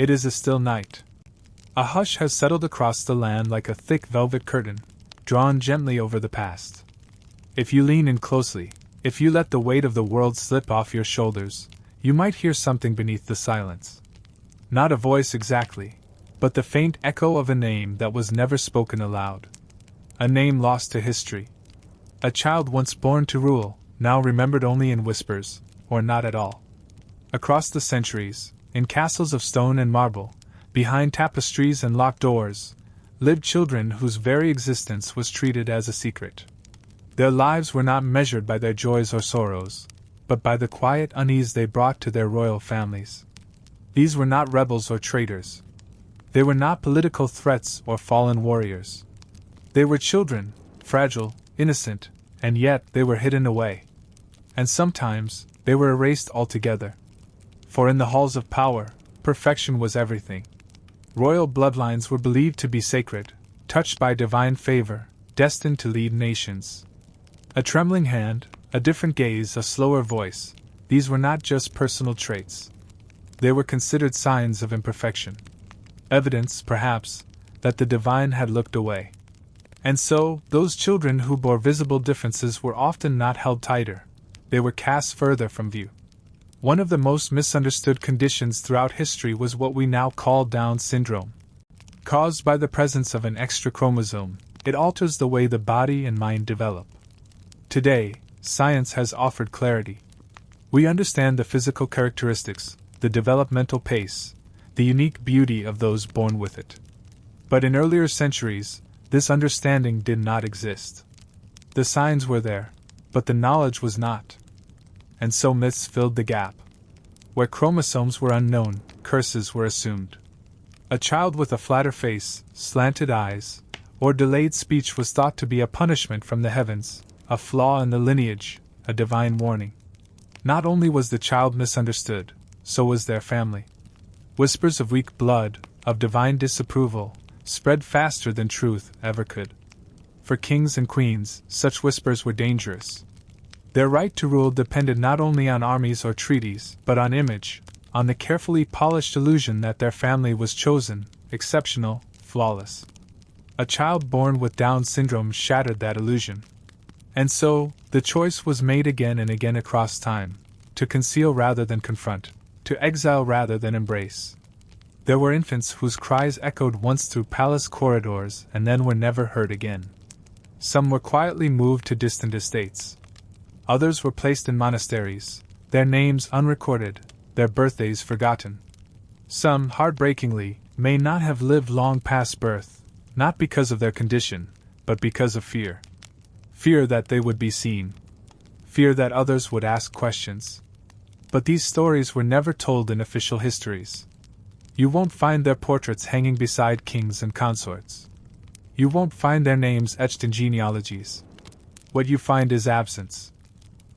It is a still night. A hush has settled across the land like a thick velvet curtain, drawn gently over the past. If you lean in closely, if you let the weight of the world slip off your shoulders, you might hear something beneath the silence. Not a voice exactly, but the faint echo of a name that was never spoken aloud. A name lost to history. A child once born to rule, now remembered only in whispers, or not at all. Across the centuries, in castles of stone and marble, behind tapestries and locked doors, lived children whose very existence was treated as a secret. Their lives were not measured by their joys or sorrows, but by the quiet unease they brought to their royal families. These were not rebels or traitors. They were not political threats or fallen warriors. They were children, fragile, innocent, and yet they were hidden away. And sometimes they were erased altogether. For in the halls of power, perfection was everything. Royal bloodlines were believed to be sacred, touched by divine favor, destined to lead nations. A trembling hand, a different gaze, a slower voice, these were not just personal traits. They were considered signs of imperfection. Evidence, perhaps, that the divine had looked away. And so, those children who bore visible differences were often not held tighter. They were cast further from view. One of the most misunderstood conditions throughout history was what we now call Down syndrome. Caused by the presence of an extra chromosome, it alters the way the body and mind develop. Today, science has offered clarity. We understand the physical characteristics, the developmental pace, the unique beauty of those born with it. But in earlier centuries, this understanding did not exist. The signs were there, but the knowledge was not. And so myths filled the gap. Where chromosomes were unknown, curses were assumed. A child with a flatter face, slanted eyes, or delayed speech was thought to be a punishment from the heavens, a flaw in the lineage, a divine warning. Not only was the child misunderstood, so was their family. Whispers of weak blood, of divine disapproval, spread faster than truth ever could. For kings and queens, such whispers were dangerous. Their right to rule depended not only on armies or treaties, but on image, on the carefully polished illusion that their family was chosen, exceptional, flawless. A child born with Down syndrome shattered that illusion. And so, the choice was made again and again across time, to conceal rather than confront, to exile rather than embrace. There were infants whose cries echoed once through palace corridors and then were never heard again. Some were quietly moved to distant estates. Others were placed in monasteries, their names unrecorded, their birthdays forgotten. Some, heartbreakingly, may not have lived long past birth, not because of their condition, but because of fear. Fear that they would be seen. Fear that others would ask questions. But these stories were never told in official histories. You won't find their portraits hanging beside kings and consorts. You won't find their names etched in genealogies. What you find is absence.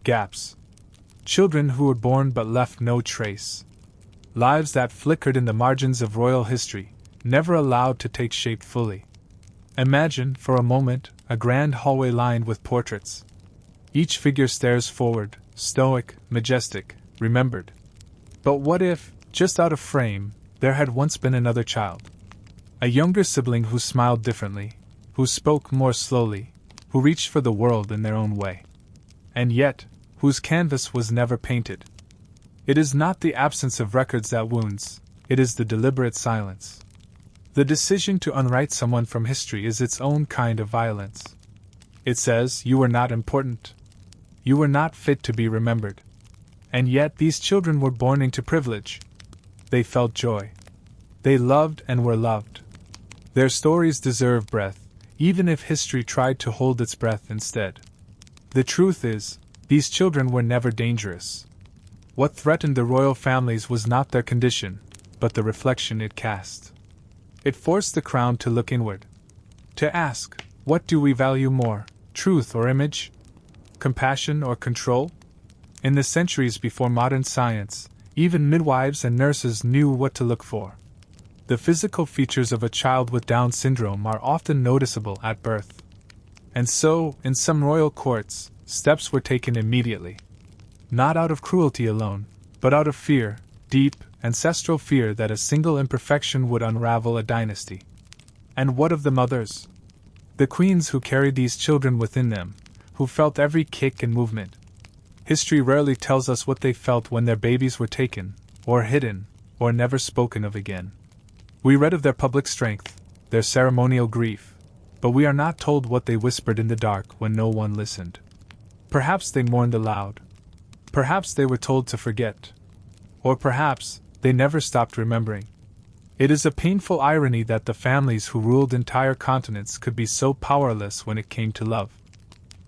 Gaps. Children who were born but left no trace. Lives that flickered in the margins of royal history, never allowed to take shape fully. Imagine, for a moment, a grand hallway lined with portraits. Each figure stares forward, stoic, majestic, remembered. But what if, just out of frame, there had once been another child? A younger sibling who smiled differently, who spoke more slowly, who reached for the world in their own way. And yet, whose canvas was never painted. It is not the absence of records that wounds, it is the deliberate silence. The decision to unwrite someone from history is its own kind of violence. It says, you were not important. You were not fit to be remembered. And yet these children were born into privilege. They felt joy. They loved and were loved. Their stories deserve breath, even if history tried to hold its breath instead. The truth is, these children were never dangerous. What threatened the royal families was not their condition, but the reflection it cast. It forced the crown to look inward. To ask, what do we value more, truth or image? Compassion or control? In the centuries before modern science, even midwives and nurses knew what to look for. The physical features of a child with Down syndrome are often noticeable at birth. And so, in some royal courts, steps were taken immediately. Not out of cruelty alone, but out of fear, deep ancestral fear that a single imperfection would unravel a dynasty. And what of the mothers? The queens who carried these children within them, who felt every kick and movement. History rarely tells us what they felt when their babies were taken, or hidden, or never spoken of again. We read of their public strength, their ceremonial grief, but we are not told what they whispered in the dark when no one listened. Perhaps they mourned aloud. Perhaps they were told to forget. Or perhaps they never stopped remembering. It is a painful irony that the families who ruled entire continents could be so powerless when it came to love.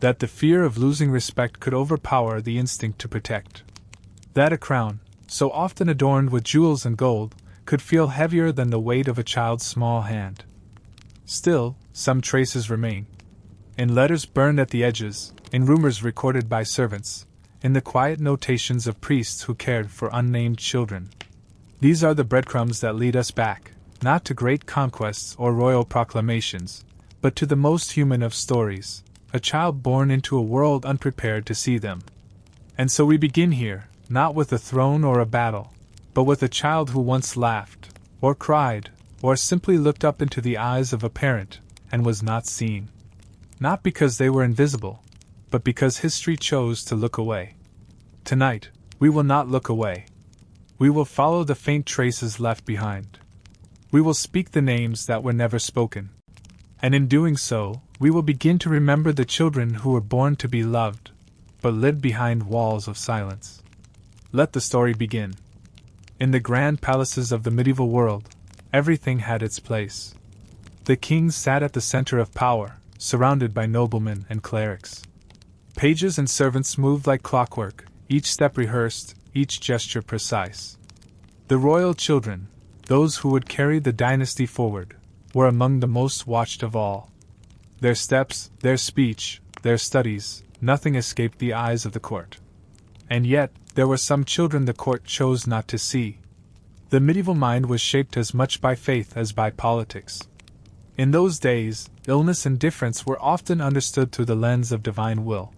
That the fear of losing respect could overpower the instinct to protect. That a crown, so often adorned with jewels and gold, could feel heavier than the weight of a child's small hand. Still, some traces remain. In letters burned at the edges, in rumors recorded by servants, in the quiet notations of priests who cared for unnamed children. These are the breadcrumbs that lead us back, not to great conquests or royal proclamations, but to the most human of stories, a child born into a world unprepared to see them. And so we begin here, not with a throne or a battle, but with a child who once laughed, or cried, or simply looked up into the eyes of a parent, and was not seen. Not because they were invisible, but because history chose to look away. Tonight, we will not look away. We will follow the faint traces left behind. We will speak the names that were never spoken. And in doing so, we will begin to remember the children who were born to be loved, but lived behind walls of silence. Let the story begin. In the grand palaces of the medieval world, everything had its place. The king sat at the center of power, surrounded by noblemen and clerics. Pages and servants moved like clockwork, each step rehearsed, each gesture precise. The royal children, those who would carry the dynasty forward, were among the most watched of all. Their steps, their speech, their studies, nothing escaped the eyes of the court. And yet, there were some children the court chose not to see. The medieval mind was shaped as much by faith as by politics. In those days, illness and difference were often understood through the lens of divine will.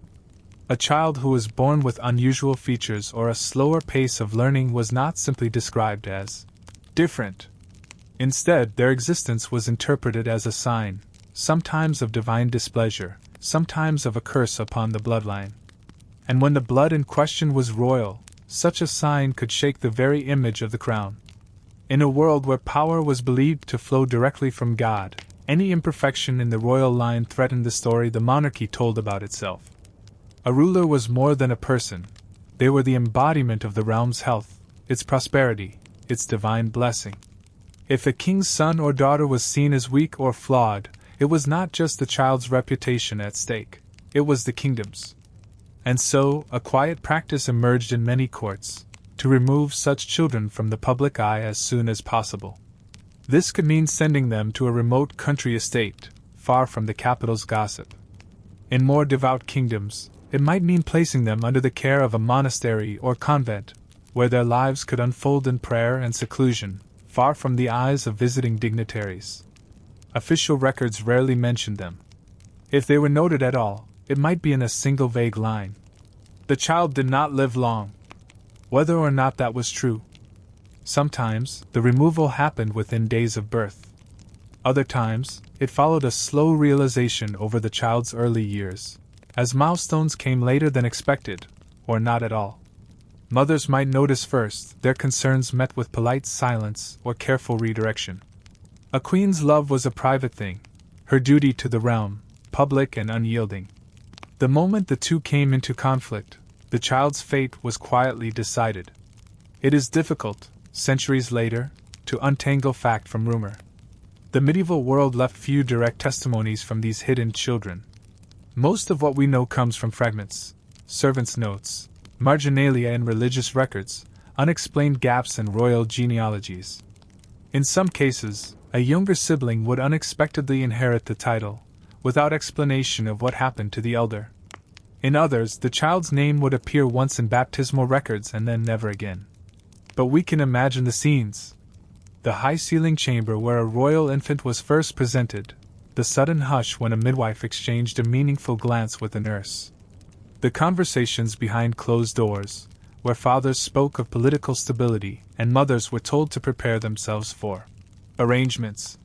A child who was born with unusual features or a slower pace of learning was not simply described as different. Instead, their existence was interpreted as a sign, sometimes of divine displeasure, sometimes of a curse upon the bloodline. And when the blood in question was royal, such a sign could shake the very image of the crown. In a world where power was believed to flow directly from God, any imperfection in the royal line threatened the story the monarchy told about itself. A ruler was more than a person. They were the embodiment of the realm's health, its prosperity, its divine blessing. If a king's son or daughter was seen as weak or flawed, it was not just the child's reputation at stake, it was the kingdom's. And so, a quiet practice emerged in many courts, to remove such children from the public eye as soon as possible. This could mean sending them to a remote country estate, far from the capital's gossip. In more devout kingdoms, it might mean placing them under the care of a monastery or convent, where their lives could unfold in prayer and seclusion, far from the eyes of visiting dignitaries. Official records rarely mentioned them. If they were noted at all, it might be in a single vague line. The child did not live long. Whether or not that was true. Sometimes, the removal happened within days of birth. Other times, it followed a slow realization over the child's early years, as milestones came later than expected, or not at all. Mothers might notice first, their concerns met with polite silence or careful redirection. A queen's love was a private thing, her duty to the realm, public and unyielding. The moment the two came into conflict, the child's fate was quietly decided. It is difficult, centuries later, to untangle fact from rumor. The medieval world left few direct testimonies from these hidden children. Most of what we know comes from fragments, servants' notes, marginalia in religious records, unexplained gaps in royal genealogies. In some cases, a younger sibling would unexpectedly inherit the title, without explanation of what happened to the elder. In others, the child's name would appear once in baptismal records and then never again. But we can imagine the scenes. The high-ceiling chamber where a royal infant was first presented, the sudden hush when a midwife exchanged a meaningful glance with a nurse. The conversations behind closed doors, where fathers spoke of political stability and mothers were told to prepare themselves for arrangements.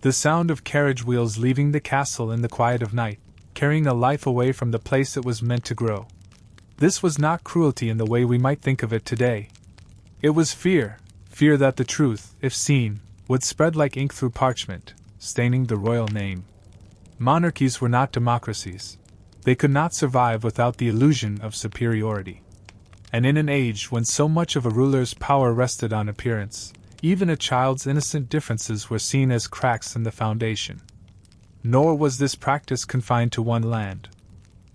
The sound of carriage wheels leaving the castle in the quiet of night, carrying a life away from the place it was meant to grow. This was not cruelty in the way we might think of it today. It was fear that the truth, if seen, would spread like ink through parchment, staining the royal name. Monarchies were not democracies. They could not survive without the illusion of superiority. And in an age when so much of a ruler's power rested on appearance, even a child's innocent differences were seen as cracks in the foundation. Nor was this practice confined to one land.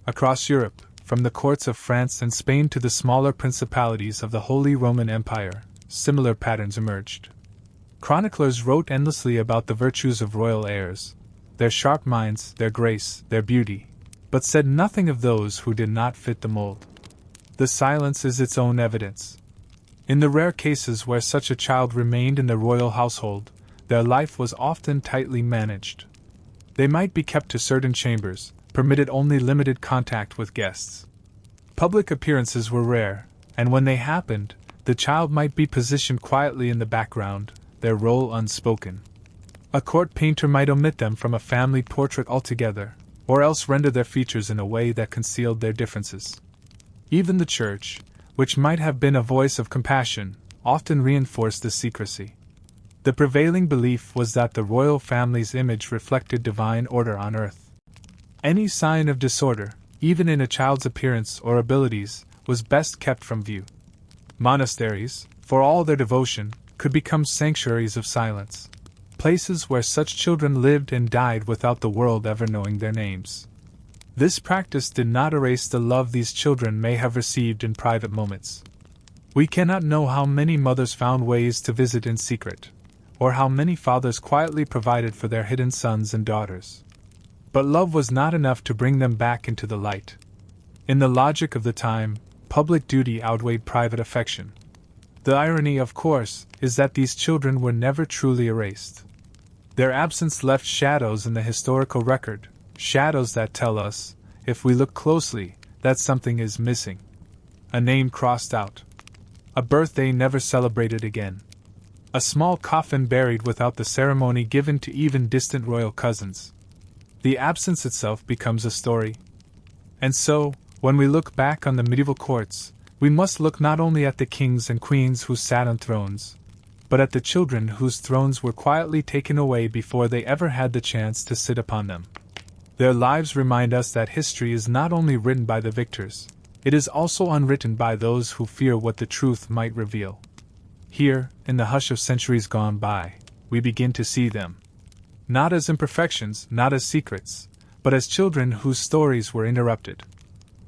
Across Europe, from the courts of France and Spain to the smaller principalities of the Holy Roman Empire, similar patterns emerged. Chroniclers wrote endlessly about the virtues of royal heirs, their sharp minds, their grace, their beauty, but said nothing of those who did not fit the mold. The silence is its own evidence. In the rare cases where such a child remained in the royal household, their life was often tightly managed. They might be kept to certain chambers, permitted only limited contact with guests. Public appearances were rare, and when they happened, the child might be positioned quietly in the background, their role unspoken. A court painter might omit them from a family portrait altogether, or else render their features in a way that concealed their differences. Even the church, which might have been a voice of compassion, often reinforced the secrecy. The prevailing belief was that the royal family's image reflected divine order on earth. Any sign of disorder, even in a child's appearance or abilities, was best kept from view. Monasteries, for all their devotion, could become sanctuaries of silence, places where such children lived and died without the world ever knowing their names. This practice did not erase the love these children may have received in private moments. We cannot know how many mothers found ways to visit in secret, or how many fathers quietly provided for their hidden sons and daughters. But love was not enough to bring them back into the light. In the logic of the time, public duty outweighed private affection. The irony, of course, is that these children were never truly erased. Their absence left shadows in the historical record, shadows that tell us, if we look closely, that something is missing. A name crossed out. A birthday never celebrated again. A small coffin buried without the ceremony given to even distant royal cousins. The absence itself becomes a story. And so, when we look back on the medieval courts, we must look not only at the kings and queens who sat on thrones, but at the children whose thrones were quietly taken away before they ever had the chance to sit upon them. Their lives remind us that history is not only written by the victors, it is also unwritten by those who fear what the truth might reveal. Here, in the hush of centuries gone by, we begin to see them. Not as imperfections, not as secrets, but as children whose stories were interrupted.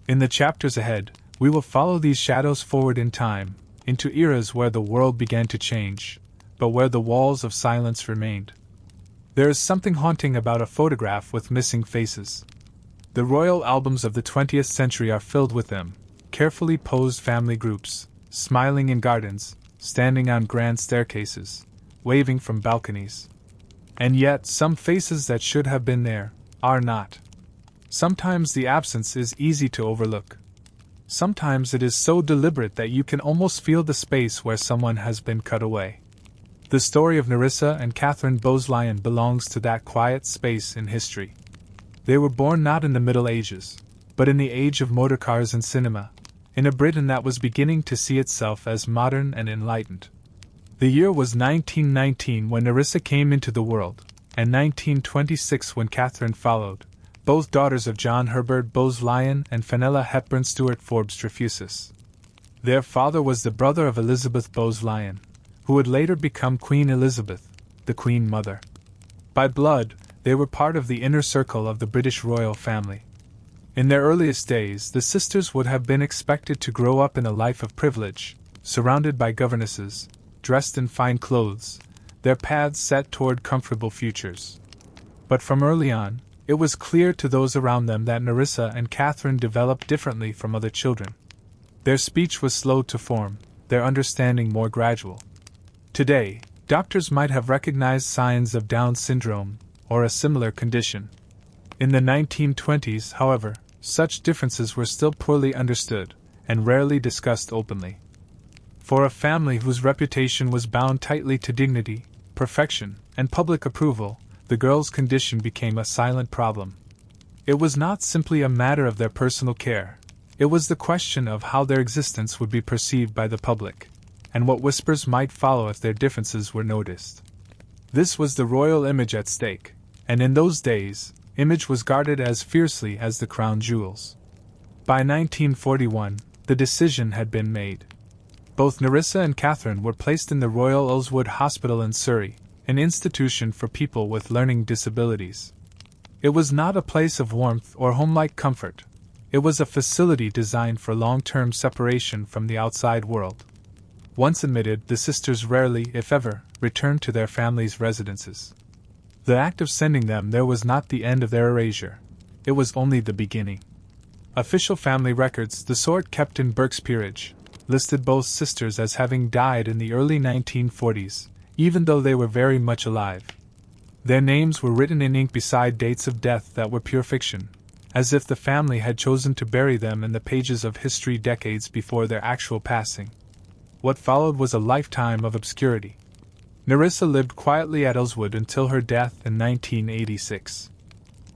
In the chapters ahead, we will follow these shadows forward in time, into eras where the world began to change, but where the walls of silence remained. There is something haunting about a photograph with missing faces. The royal albums of the 20th century are filled with them, carefully posed family groups, smiling in gardens, standing on grand staircases, waving from balconies. And yet, some faces that should have been there are not. Sometimes the absence is easy to overlook. Sometimes it is so deliberate that you can almost feel the space where someone has been cut away. The story of Nerissa and Catherine Bowes-Lyon belongs to that quiet space in history. They were born not in the Middle Ages, but in the age of motorcars and cinema, in a Britain that was beginning to see itself as modern and enlightened. The year was 1919 when Nerissa came into the world, and 1926 when Catherine followed, both daughters of John Herbert Bowes-Lyon and Fenella Hepburn Stewart Forbes Trefusis. Their father was the brother of Elizabeth Bowes-Lyon, who would later become Queen Elizabeth, the Queen Mother. By blood, they were part of the inner circle of the British royal family. In their earliest days, the sisters would have been expected to grow up in a life of privilege, surrounded by governesses, dressed in fine clothes, their paths set toward comfortable futures. But from early on, it was clear to those around them that Nerissa and Catherine developed differently from other children. Their speech was slow to form, their understanding more gradual. Today, doctors might have recognized signs of Down syndrome, or a similar condition. In the 1920s, however, such differences were still poorly understood, and rarely discussed openly. For a family whose reputation was bound tightly to dignity, perfection, and public approval, the girl's condition became a silent problem. It was not simply a matter of their personal care, it was the question of how their existence would be perceived by the public, and what whispers might follow if their differences were noticed. This was the royal image at stake, and in those days, image was guarded as fiercely as the crown jewels. By 1941, the decision had been made. Both Nerissa and Catherine were placed in the Royal Earlswood Hospital in Surrey, an institution for people with learning disabilities. It was not a place of warmth or home-like comfort. It was a facility designed for long-term separation from the outside world. Once admitted, the sisters rarely, if ever, returned to their families' residences. The act of sending them there was not the end of their erasure. It was only the beginning. Official family records, the sort kept in Burke's Peerage, listed both sisters as having died in the early 1940s, even though they were very much alive. Their names were written in ink beside dates of death that were pure fiction, as if the family had chosen to bury them in the pages of history decades before their actual passing. What followed was a lifetime of obscurity. Nerissa lived quietly at Earlswood until her death in 1986.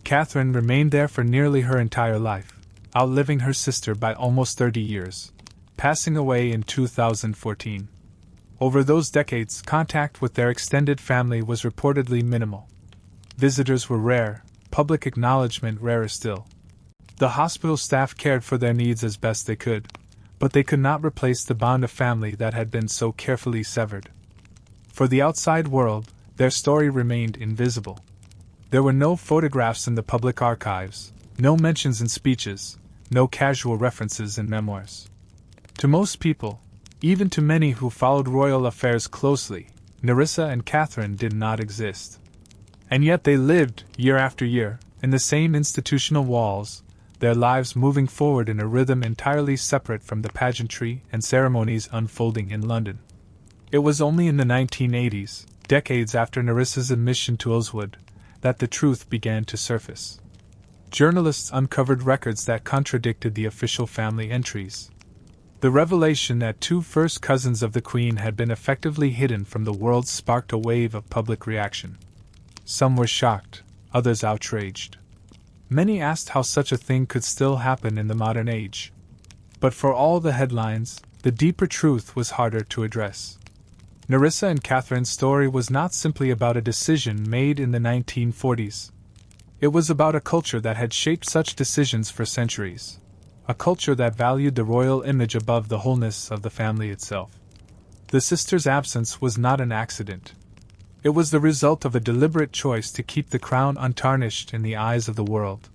Catherine remained there for nearly her entire life, outliving her sister by almost 30 years, passing away in 2014. Over those decades, contact with their extended family was reportedly minimal. Visitors were rare, public acknowledgement rarer still. The hospital staff cared for their needs as best they could, but they could not replace the bond of family that had been so carefully severed. For the outside world, their story remained invisible. There were no photographs in the public archives, no mentions in speeches, no casual references in memoirs. To most people, even to many who followed royal affairs closely, Nerissa and Catherine did not exist. And yet they lived, year after year, in the same institutional walls, their lives moving forward in a rhythm entirely separate from the pageantry and ceremonies unfolding in London. It was only in the 1980s, decades after Nerissa's admission to Earlswood, that the truth began to surface. Journalists uncovered records that contradicted the official family entries. The revelation that two first cousins of the Queen had been effectively hidden from the world sparked a wave of public reaction. Some were shocked, others outraged. Many asked how such a thing could still happen in the modern age. But for all the headlines, the deeper truth was harder to address. Nerissa and Catherine's story was not simply about a decision made in the 1940s. It was about a culture that had shaped such decisions for centuries. A culture that valued the royal image above the wholeness of the family itself. The sisters' absence was not an accident. It was the result of a deliberate choice to keep the crown untarnished in the eyes of the world.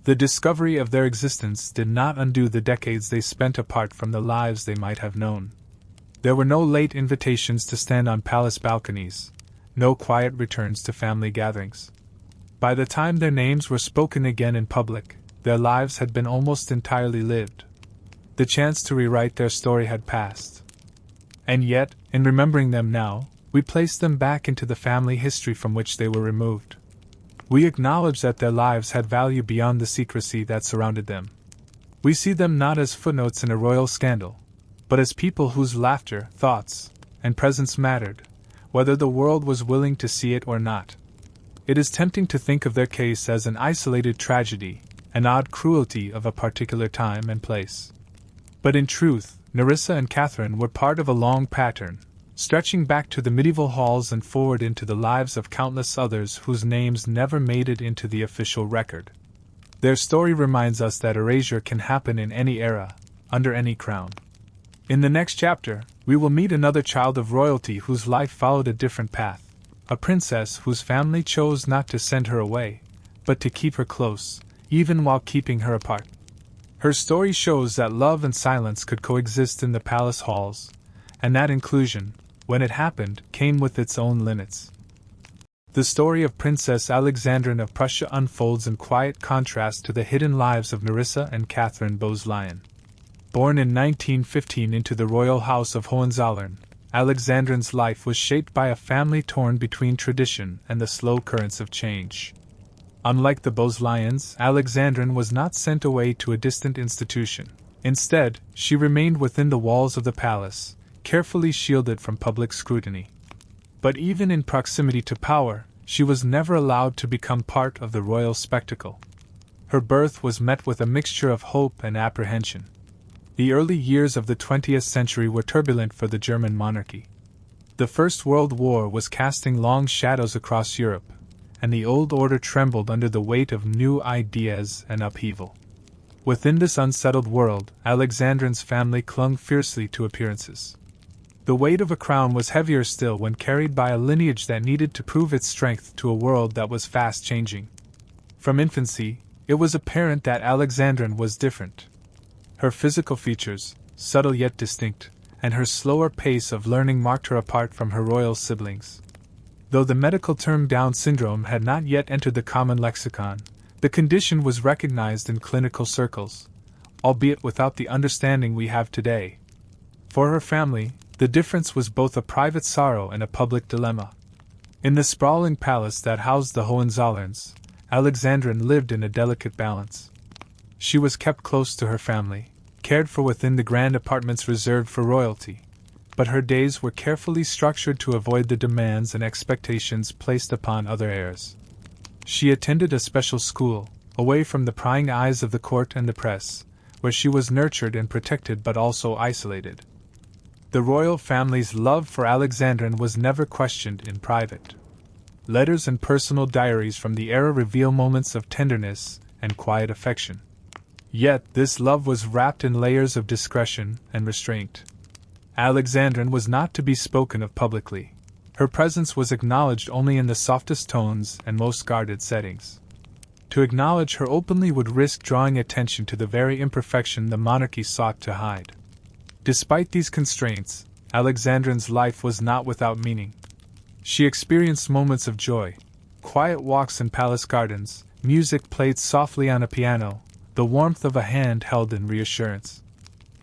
The discovery of their existence did not undo the decades they spent apart from the lives they might have known. There were no late invitations to stand on palace balconies, no quiet returns to family gatherings. By the time their names were spoken again in public, their lives had been almost entirely lived. The chance to rewrite their story had passed. And yet, in remembering them now, we place them back into the family history from which they were removed. We acknowledge that their lives had value beyond the secrecy that surrounded them. We see them not as footnotes in a royal scandal, but as people whose laughter, thoughts, and presence mattered, whether the world was willing to see it or not. It is tempting to think of their case as an isolated tragedy, an odd cruelty of a particular time and place. But in truth, Nerissa and Catherine were part of a long pattern, stretching back to the medieval halls and forward into the lives of countless others whose names never made it into the official record. Their story reminds us that erasure can happen in any era, under any crown. In the next chapter, we will meet another child of royalty whose life followed a different path, a princess whose family chose not to send her away, but to keep her close, even while keeping her apart. Her story shows that love and silence could coexist in the palace halls, and that inclusion, when it happened, came with its own limits. The story of Princess Alexandrine of Prussia unfolds in quiet contrast to the hidden lives of Nerissa and Catherine Bowes-Lyon. Born in 1915 into the royal house of Hohenzollern, Alexandrine's life was shaped by a family torn between tradition and the slow currents of change. Unlike the Bowes-Lyons, Alexandrine was not sent away to a distant institution. Instead, she remained within the walls of the palace, carefully shielded from public scrutiny. But even in proximity to power, she was never allowed to become part of the royal spectacle. Her birth was met with a mixture of hope and apprehension. The early years of the 20th century were turbulent for the German monarchy. The First World War was casting long shadows across Europe, and the old order trembled under the weight of new ideas and upheaval. Within this unsettled world, Alexandrine's family clung fiercely to appearances. The weight of a crown was heavier still when carried by a lineage that needed to prove its strength to a world that was fast changing. From infancy, it was apparent that Alexandrine was different. Her physical features, subtle yet distinct, and her slower pace of learning marked her apart from her royal siblings. Though the medical term Down syndrome had not yet entered the common lexicon, the condition was recognized in clinical circles, albeit without the understanding we have today. For her family, the difference was both a private sorrow and a public dilemma. In the sprawling palace that housed the Hohenzollerns, Alexandrine lived in a delicate balance. She was kept close to her family, cared for within the grand apartments reserved for royalty, but her days were carefully structured to avoid the demands and expectations placed upon other heirs. She attended a special school, away from the prying eyes of the court and the press, where she was nurtured and protected but also isolated. The royal family's love for Alexandrine was never questioned in private. Letters and personal diaries from the era reveal moments of tenderness and quiet affection. Yet this love was wrapped in layers of discretion and restraint. Alexandrine was not to be spoken of publicly. Her presence was acknowledged only in the softest tones and most guarded settings. To acknowledge her openly would risk drawing attention to the very imperfection the monarchy sought to hide. Despite these constraints, Alexandrine's life was not without meaning. She experienced moments of joy, quiet walks in palace gardens, music played softly on a piano, the warmth of a hand held in reassurance.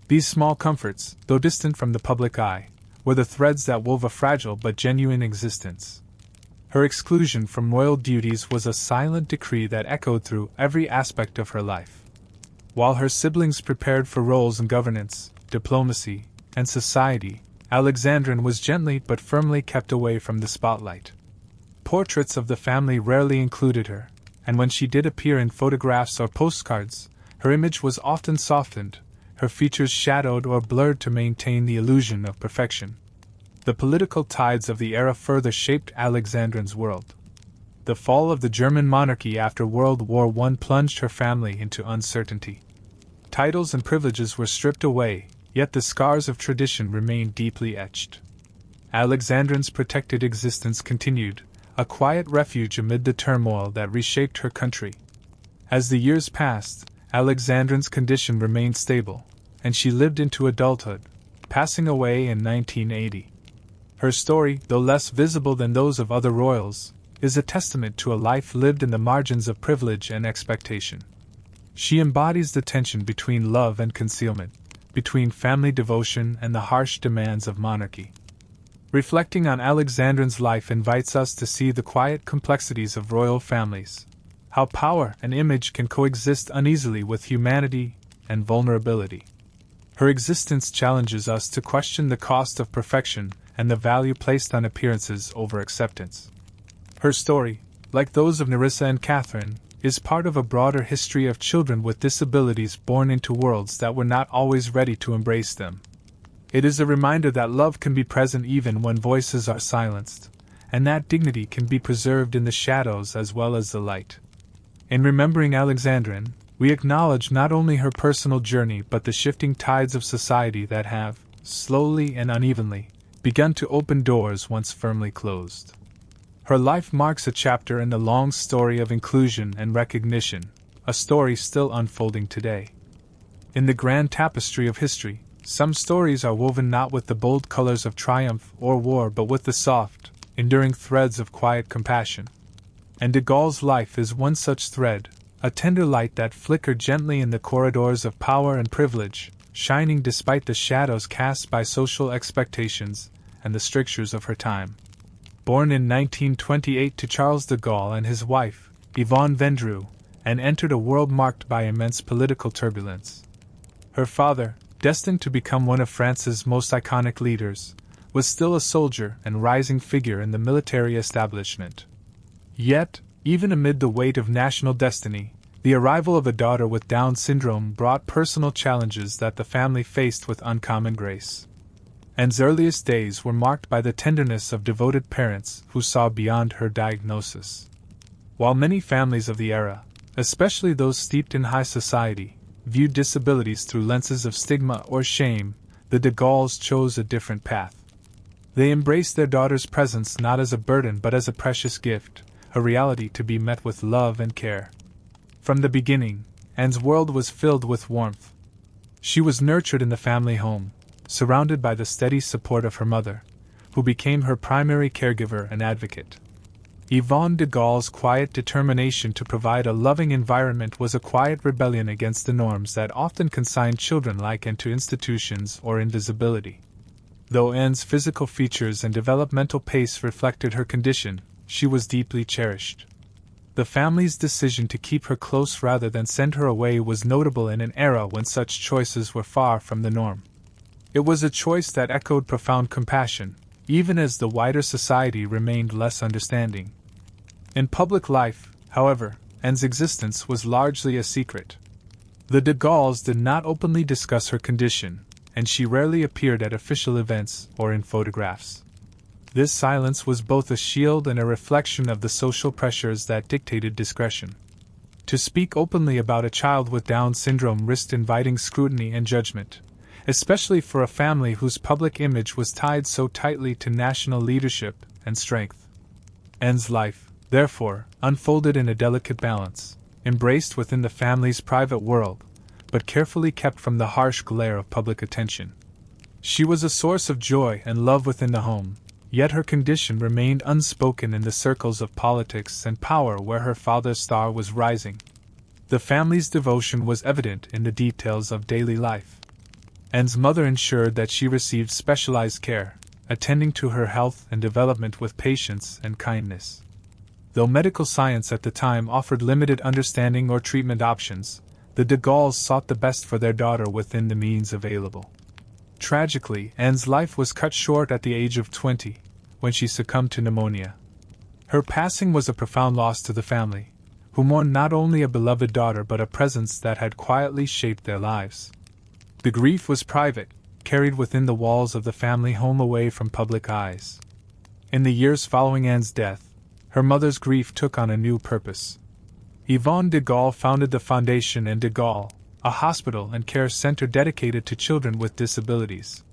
These small comforts, though distant from the public eye, were the threads that wove a fragile but genuine existence. Her exclusion from royal duties was a silent decree that echoed through every aspect of her life. While her siblings prepared for roles in governance, diplomacy, and society, Alexandrine was gently but firmly kept away from the spotlight. Portraits of the family rarely included her, and when she did appear in photographs or postcards, her image was often softened, her features shadowed or blurred to maintain the illusion of perfection. The political tides of the era further shaped Alexandrine's world. The fall of the German monarchy after World War I plunged her family into uncertainty. Titles and privileges were stripped away, yet the scars of tradition remained deeply etched. Alexandrine's protected existence continued, a quiet refuge amid the turmoil that reshaped her country. As the years passed, Alexandrine's condition remained stable, and she lived into adulthood, passing away in 1980. Her story, though less visible than those of other royals, is a testament to a life lived in the margins of privilege and expectation. She embodies the tension between love and concealment, between family devotion and the harsh demands of monarchy. Reflecting on Alexandrine's life invites us to see the quiet complexities of royal families, how power and image can coexist uneasily with humanity and vulnerability. Her existence challenges us to question the cost of perfection and the value placed on appearances over acceptance. Her story, like those of Nerissa and Catherine, is part of a broader history of children with disabilities born into worlds that were not always ready to embrace them. It is a reminder that love can be present even when voices are silenced, and that dignity can be preserved in the shadows as well as the light. In remembering Alexandrine, we acknowledge not only her personal journey but the shifting tides of society that have, slowly and unevenly, begun to open doors once firmly closed. Her life marks a chapter in the long story of inclusion and recognition, a story still unfolding today. In the grand tapestry of history, some stories are woven not with the bold colors of triumph or war but with the soft, enduring threads of quiet compassion. And de Gaulle's life is one such thread, a tender light that flickered gently in the corridors of power and privilege, shining despite the shadows cast by social expectations and the strictures of her time. Born in 1928 to Charles de Gaulle and his wife, Yvonne Vendroux, and entered a world marked by immense political turbulence. Her father, destined to become one of France's most iconic leaders, was still a soldier and rising figure in the military establishment. Yet, even amid the weight of national destiny, the arrival of a daughter with Down syndrome brought personal challenges that the family faced with uncommon grace. Anne's earliest days were marked by the tenderness of devoted parents who saw beyond her diagnosis. While many families of the era, especially those steeped in high society, viewed disabilities through lenses of stigma or shame, the de Gaulles chose a different path. They embraced their daughter's presence not as a burden but as a precious gift, a reality to be met with love and care. From the beginning, Anne's world was filled with warmth. She was nurtured in the family home, surrounded by the steady support of her mother, who became her primary caregiver and advocate. Yvonne de Gaulle's quiet determination to provide a loving environment was a quiet rebellion against the norms that often consigned children like Anne to institutions or invisibility. Though Anne's physical features and developmental pace reflected her condition, she was deeply cherished. The family's decision to keep her close rather than send her away was notable in an era when such choices were far from the norm. It was a choice that echoed profound compassion, even as the wider society remained less understanding. In public life, however, Anne's existence was largely a secret. The de Gaulles did not openly discuss her condition, and she rarely appeared at official events or in photographs. This silence was both a shield and a reflection of the social pressures that dictated discretion. To speak openly about a child with Down syndrome risked inviting scrutiny and judgment, especially for a family whose public image was tied so tightly to national leadership and strength. Anne's life, therefore, unfolded in a delicate balance, embraced within the family's private world, but carefully kept from the harsh glare of public attention. She was a source of joy and love within the home, yet her condition remained unspoken in the circles of politics and power where her father's star was rising. The family's devotion was evident in the details of daily life. Anne's mother ensured that she received specialized care, attending to her health and development with patience and kindness. Though medical science at the time offered limited understanding or treatment options, the de Gaulles sought the best for their daughter within the means available. Tragically, Anne's life was cut short at the age of 20, when she succumbed to pneumonia. Her passing was a profound loss to the family, who mourned not only a beloved daughter but a presence that had quietly shaped their lives. The grief was private, carried within the walls of the family home away from public eyes. In the years following Anne's death, her mother's grief took on a new purpose. Yvonne de Gaulle founded the Foundation and de Gaulle, a hospital and care center dedicated to children with disabilities.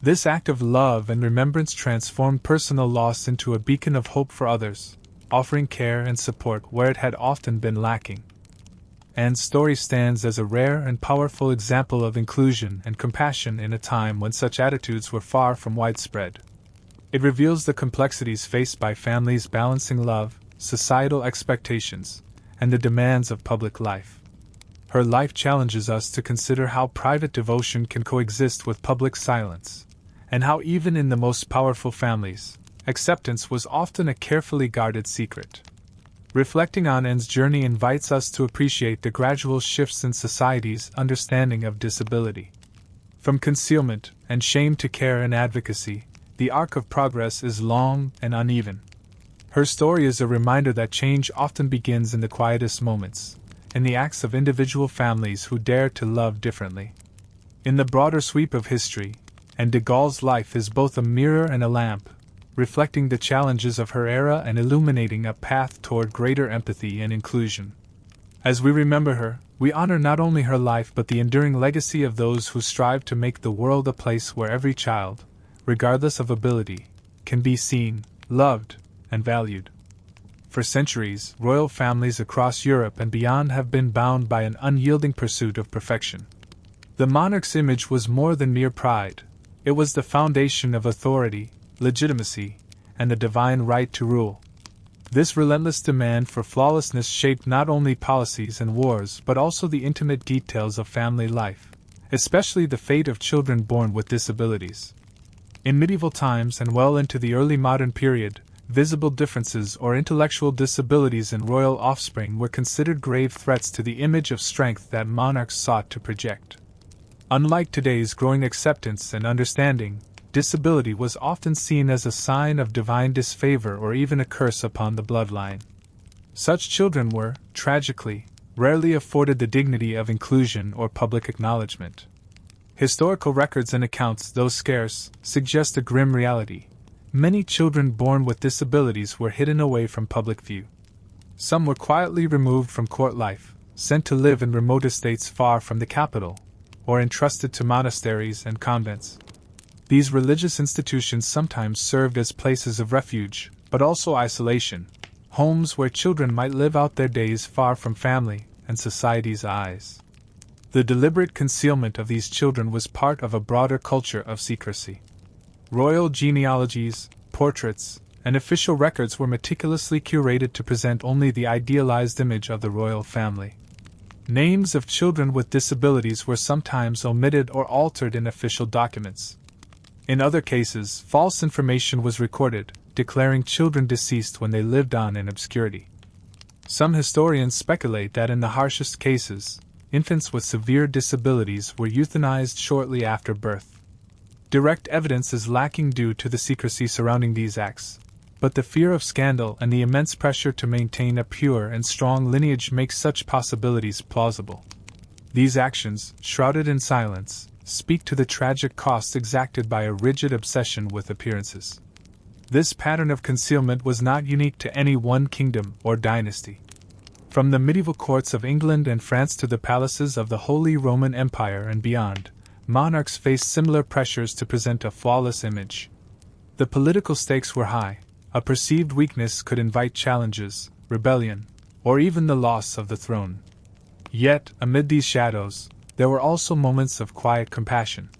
This act of love and remembrance transformed personal loss into a beacon of hope for others, offering care and support where it had often been lacking. Anne's story stands as a rare and powerful example of inclusion and compassion in a time when such attitudes were far from widespread. It reveals the complexities faced by families balancing love, societal expectations, and the demands of public life. Her life challenges us to consider how private devotion can coexist with public silence, and how even in the most powerful families, acceptance was often a carefully guarded secret. Reflecting on Anne's journey invites us to appreciate the gradual shifts in society's understanding of disability. From concealment and shame to care and advocacy, the arc of progress is long and uneven. Her story is a reminder that change often begins in the quietest moments, in the acts of individual families who dare to love differently. In the broader sweep of history, Anne de Gaulle's life is both a mirror and a lamp, reflecting the challenges of her era and illuminating a path toward greater empathy and inclusion. As we remember her, we honor not only her life but the enduring legacy of those who strive to make the world a place where every child, regardless of ability, can be seen, loved, and valued. For centuries, royal families across Europe and beyond have been bound by an unyielding pursuit of perfection. The monarch's image was more than mere pride, it was the foundation of authority, legitimacy, and the divine right to rule. This relentless demand for flawlessness shaped not only policies and wars but also the intimate details of family life, especially the fate of children born with disabilities. In medieval times and well into the early modern period, visible differences or intellectual disabilities in royal offspring were considered grave threats to the image of strength that monarchs sought to project. Unlike today's growing acceptance and understanding, disability was often seen as a sign of divine disfavor or even a curse upon the bloodline. Such children were, tragically, rarely afforded the dignity of inclusion or public acknowledgement. Historical records and accounts, though scarce, suggest a grim reality. Many children born with disabilities were hidden away from public view. Some were quietly removed from court life, sent to live in remote estates far from the capital, or entrusted to monasteries and convents. These religious institutions sometimes served as places of refuge, but also isolation, homes where children might live out their days far from family and society's eyes. The deliberate concealment of these children was part of a broader culture of secrecy. Royal genealogies, portraits, and official records were meticulously curated to present only the idealized image of the royal family. Names of children with disabilities were sometimes omitted or altered in official documents. In other cases, false information was recorded, declaring children deceased when they lived on in obscurity. Some historians speculate that in the harshest cases, infants with severe disabilities were euthanized shortly after birth. Direct evidence is lacking due to the secrecy surrounding these acts, but the fear of scandal and the immense pressure to maintain a pure and strong lineage makes such possibilities plausible. These actions, shrouded in silence, speak to the tragic costs exacted by a rigid obsession with appearances. This pattern of concealment was not unique to any one kingdom or dynasty. From the medieval courts of England and France to the palaces of the Holy Roman Empire and beyond, monarchs faced similar pressures to present a flawless image. The political stakes were high. A perceived weakness could invite challenges, rebellion, or even the loss of the throne. Yet, amid these shadows, there were also moments of quiet compassion.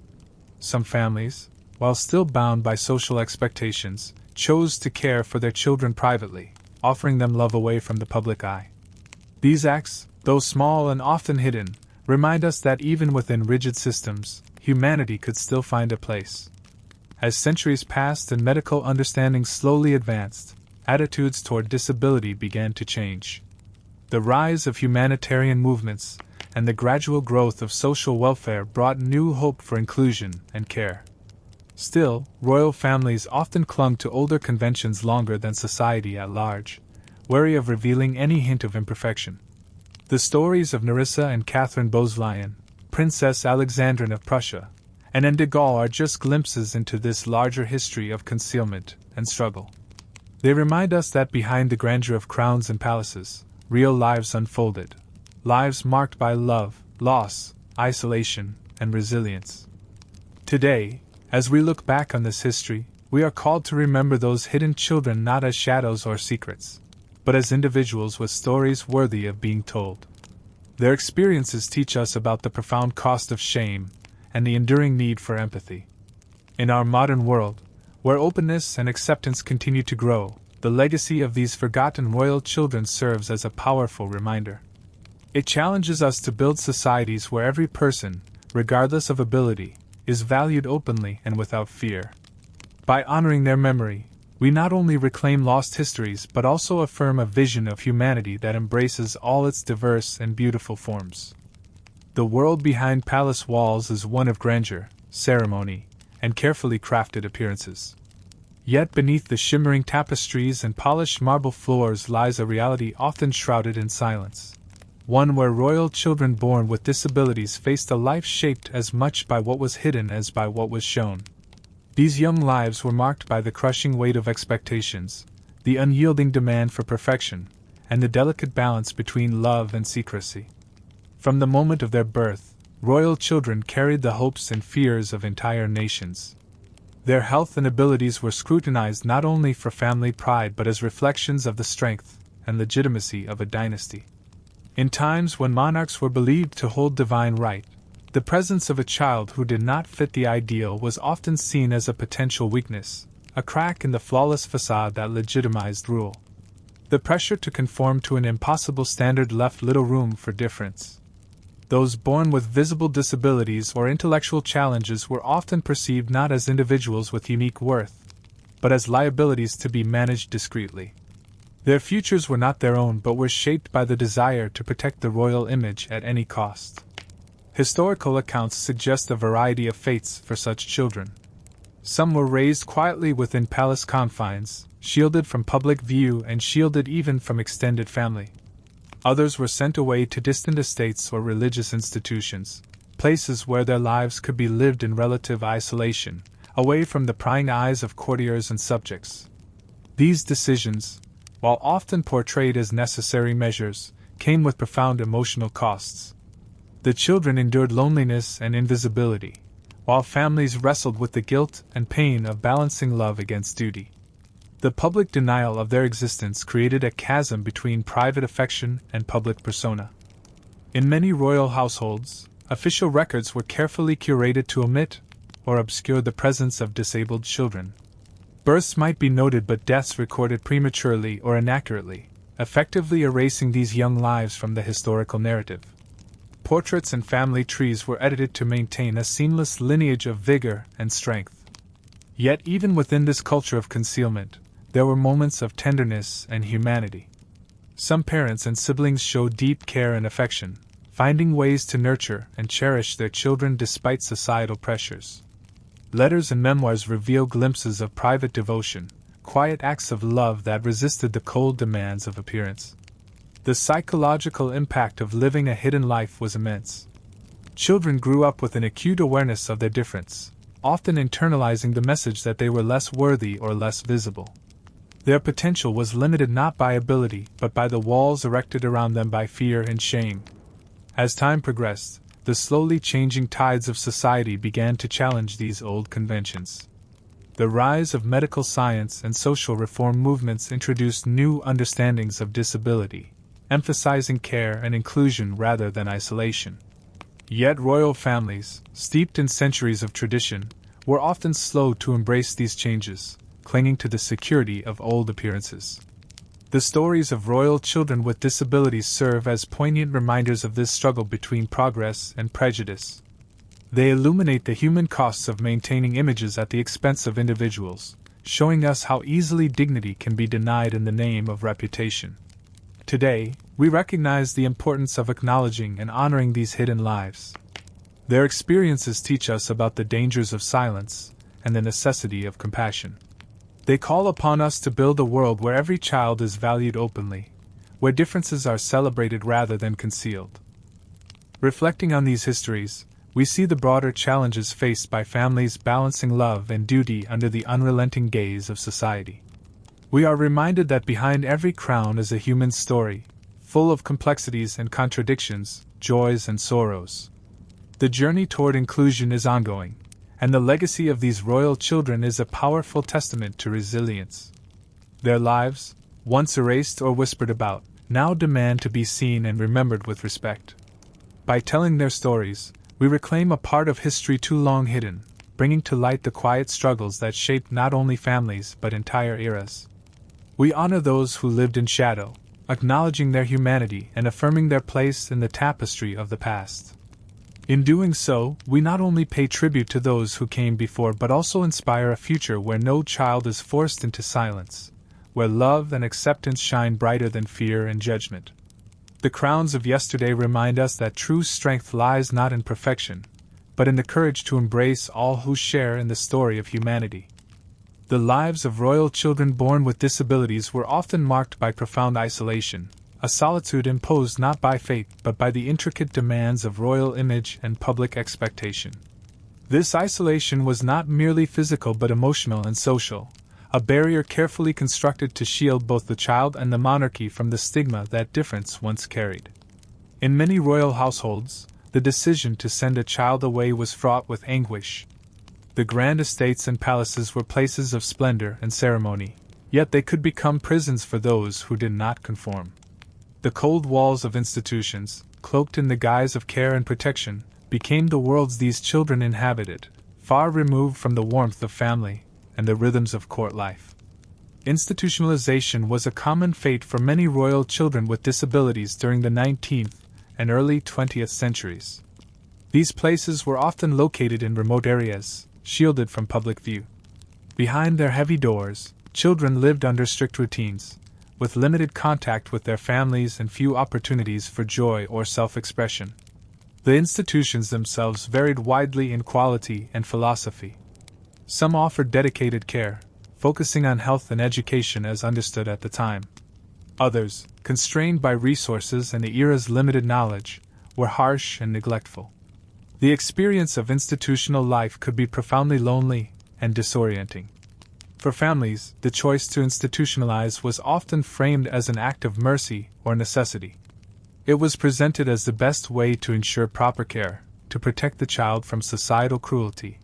Some families, while still bound by social expectations, chose to care for their children privately, offering them love away from the public eye. These acts, though small and often hidden, remind us that even within rigid systems, humanity could still find a place. As centuries passed and medical understanding slowly advanced, attitudes toward disability began to change. The rise of humanitarian movements and the gradual growth of social welfare brought new hope for inclusion and care. Still, royal families often clung to older conventions longer than society at large, wary of revealing any hint of imperfection. The stories of Nerissa and Catherine Bosleyan, Princess Alexandrine of Prussia, and Anne de Gaulle are just glimpses into this larger history of concealment and struggle. They remind us that behind the grandeur of crowns and palaces, real lives unfolded, lives marked by love, loss, isolation, and resilience. Today, as we look back on this history, we are called to remember those hidden children not as shadows or secrets, but as individuals with stories worthy of being told. Their experiences teach us about the profound cost of shame and the enduring need for empathy. In our modern world, where openness and acceptance continue to grow, the legacy of these forgotten royal children serves as a powerful reminder. It challenges us to build societies where every person, regardless of ability, is valued openly and without fear. By honoring their memory, we not only reclaim lost histories but also affirm a vision of humanity that embraces all its diverse and beautiful forms. The world behind palace walls is one of grandeur, ceremony, and carefully crafted appearances. Yet beneath the shimmering tapestries and polished marble floors lies a reality often shrouded in silence. One where royal children born with disabilities faced a life shaped as much by what was hidden as by what was shown. These young lives were marked by the crushing weight of expectations, the unyielding demand for perfection, and the delicate balance between love and secrecy. From the moment of their birth, royal children carried the hopes and fears of entire nations. Their health and abilities were scrutinized not only for family pride but as reflections of the strength and legitimacy of a dynasty. In times when monarchs were believed to hold divine right, the presence of a child who did not fit the ideal was often seen as a potential weakness, a crack in the flawless facade that legitimized rule. The pressure to conform to an impossible standard left little room for difference. Those born with visible disabilities or intellectual challenges were often perceived not as individuals with unique worth, but as liabilities to be managed discreetly. Their futures were not their own but were shaped by the desire to protect the royal image at any cost. Historical accounts suggest a variety of fates for such children. Some were raised quietly within palace confines, shielded from public view and shielded even from extended family. Others were sent away to distant estates or religious institutions, places where their lives could be lived in relative isolation, away from the prying eyes of courtiers and subjects. These decisions, while often portrayed as necessary measures, came with profound emotional costs. The children endured loneliness and invisibility, while families wrestled with the guilt and pain of balancing love against duty. The public denial of their existence created a chasm between private affection and public persona. In many royal households, official records were carefully curated to omit or obscure the presence of disabled children. Births might be noted but deaths recorded prematurely or inaccurately, effectively erasing these young lives from the historical narrative. Portraits and family trees were edited to maintain a seamless lineage of vigor and strength. Yet even within this culture of concealment, there were moments of tenderness and humanity. Some parents and siblings showed deep care and affection, finding ways to nurture and cherish their children despite societal pressures. Letters and memoirs reveal glimpses of private devotion, quiet acts of love that resisted the cold demands of appearance. The psychological impact of living a hidden life was immense. Children grew up with an acute awareness of their difference, often internalizing the message that they were less worthy or less visible. Their potential was limited not by ability but by the walls erected around them by fear and shame. As time progressed, the slowly changing tides of society began to challenge these old conventions. The rise of medical science and social reform movements introduced new understandings of disability, emphasizing care and inclusion rather than isolation. Yet royal families, steeped in centuries of tradition, were often slow to embrace these changes, clinging to the security of old appearances. The stories of royal children with disabilities serve as poignant reminders of this struggle between progress and prejudice. They illuminate the human costs of maintaining images at the expense of individuals, showing us how easily dignity can be denied in the name of reputation. Today, we recognize the importance of acknowledging and honoring these hidden lives. Their experiences teach us about the dangers of silence and the necessity of compassion. They call upon us to build a world where every child is valued openly, where differences are celebrated rather than concealed. Reflecting on these histories, we see the broader challenges faced by families balancing love and duty under the unrelenting gaze of society. We are reminded that behind every crown is a human story, full of complexities and contradictions, joys and sorrows. The journey toward inclusion is ongoing, and the legacy of these royal children is a powerful testament to resilience. Their lives, once erased or whispered about, now demand to be seen and remembered with respect. By telling their stories, we reclaim a part of history too long hidden, bringing to light the quiet struggles that shaped not only families but entire eras. We honor those who lived in shadow, acknowledging their humanity and affirming their place in the tapestry of the past. In doing so, we not only pay tribute to those who came before but also inspire a future where no child is forced into silence, where love and acceptance shine brighter than fear and judgment. The crowns of yesterday remind us that true strength lies not in perfection, but in the courage to embrace all who share in the story of humanity. The lives of royal children born with disabilities were often marked by profound isolation, a solitude imposed not by fate but by the intricate demands of royal image and public expectation. This isolation was not merely physical but emotional and social, a barrier carefully constructed to shield both the child and the monarchy from the stigma that difference once carried. In many royal households, the decision to send a child away was fraught with anguish. The grand estates and palaces were places of splendor and ceremony, yet they could become prisons for those who did not conform. The cold walls of institutions, cloaked in the guise of care and protection, became the worlds these children inhabited, far removed from the warmth of family and the rhythms of court life. Institutionalization was a common fate for many royal children with disabilities during the 19th and early 20th centuries. These places were often located in remote areas, shielded from public view. Behind their heavy doors, children lived under strict routines, with limited contact with their families and few opportunities for joy or self-expression. The institutions themselves varied widely in quality and philosophy. Some offered dedicated care, focusing on health and education as understood at the time. Others, constrained by resources and the era's limited knowledge, were harsh and neglectful. The experience of institutional life could be profoundly lonely and disorienting. For families, the choice to institutionalize was often framed as an act of mercy or necessity. It was presented as the best way to ensure proper care, to protect the child from societal cruelty,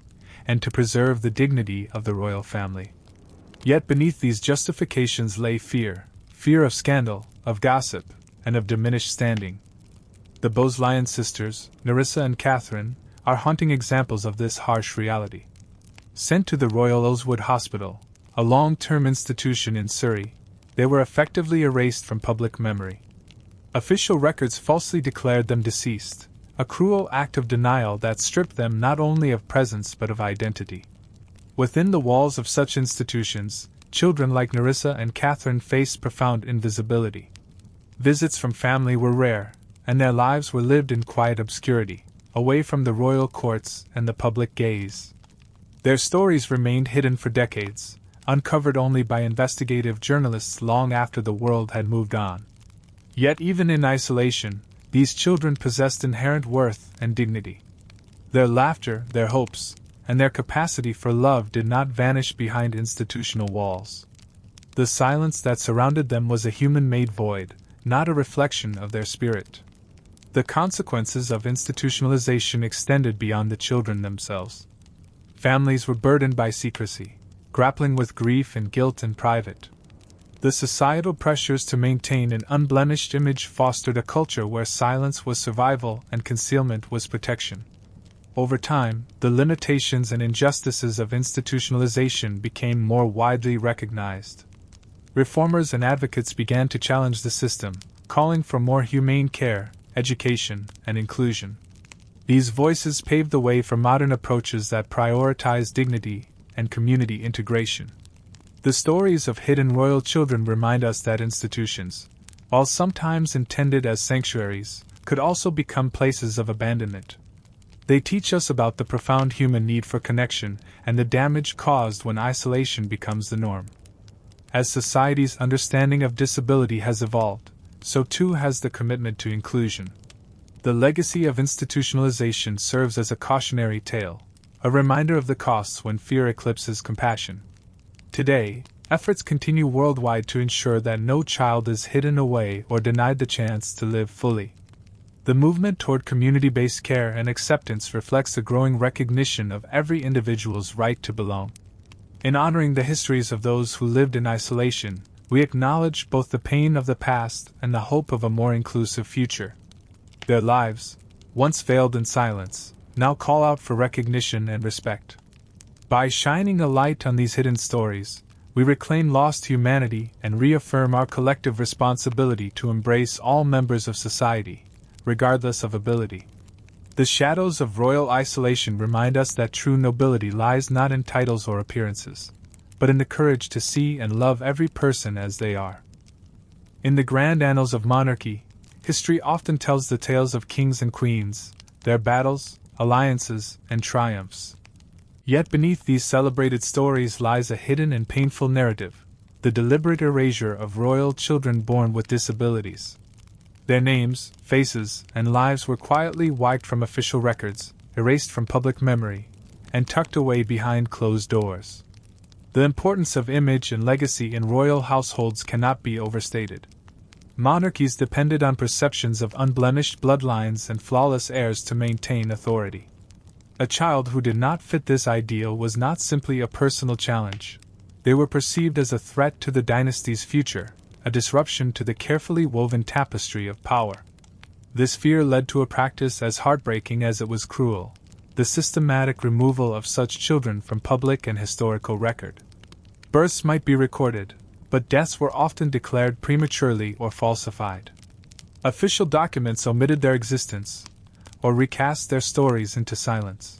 and to preserve the dignity of the royal family. Yet beneath these justifications lay fear of scandal, of gossip, and of diminished standing. The Bosleyan sisters, Nerissa and Catherine, are haunting examples of this harsh reality. Sent to the Royal Oswood Hospital, a long-term institution in Surrey, they were effectively erased from public memory. Official records falsely declared them deceased, a cruel act of denial that stripped them not only of presence but of identity. Within the walls of such institutions, children like Nerissa and Catherine faced profound invisibility. Visits from family were rare, and their lives were lived in quiet obscurity, away from the royal courts and the public gaze. Their stories remained hidden for decades, uncovered only by investigative journalists long after the world had moved on. Yet even in isolation, these children possessed inherent worth and dignity. Their laughter, their hopes, and their capacity for love did not vanish behind institutional walls. The silence that surrounded them was a human-made void, not a reflection of their spirit. The consequences of institutionalization extended beyond the children themselves. Families were burdened by secrecy, grappling with grief and guilt in private. The societal pressures to maintain an unblemished image fostered a culture where silence was survival and concealment was protection. Over time, the limitations and injustices of institutionalization became more widely recognized. Reformers and advocates began to challenge the system, calling for more humane care, education, and inclusion. These voices paved the way for modern approaches that prioritize dignity and community integration. The stories of hidden royal children remind us that institutions, while sometimes intended as sanctuaries, could also become places of abandonment. They teach us about the profound human need for connection and the damage caused when isolation becomes the norm. As society's understanding of disability has evolved, so too has the commitment to inclusion. The legacy of institutionalization serves as a cautionary tale, a reminder of the costs when fear eclipses compassion. Today, efforts continue worldwide to ensure that no child is hidden away or denied the chance to live fully. The movement toward community-based care and acceptance reflects a growing recognition of every individual's right to belong. In honoring the histories of those who lived in isolation, we acknowledge both the pain of the past and the hope of a more inclusive future. Their lives, once veiled in silence, now call out for recognition and respect. By shining a light on these hidden stories, we reclaim lost humanity and reaffirm our collective responsibility to embrace all members of society, regardless of ability. The shadows of royal isolation remind us that true nobility lies not in titles or appearances, but in the courage to see and love every person as they are. In the grand annals of monarchy, history often tells the tales of kings and queens, their battles, alliances, and triumphs. Yet beneath these celebrated stories lies a hidden and painful narrative, the deliberate erasure of royal children born with disabilities. Their names, faces, and lives were quietly wiped from official records, erased from public memory, and tucked away behind closed doors. The importance of image and legacy in royal households cannot be overstated. Monarchies depended on perceptions of unblemished bloodlines and flawless heirs to maintain authority. A child who did not fit this ideal was not simply a personal challenge. They were perceived as a threat to the dynasty's future, a disruption to the carefully woven tapestry of power. This fear led to a practice as heartbreaking as it was cruel: the systematic removal of such children from public and historical record. Births might be recorded, but deaths were often declared prematurely or falsified. Official documents omitted their existence, or recast their stories into silence.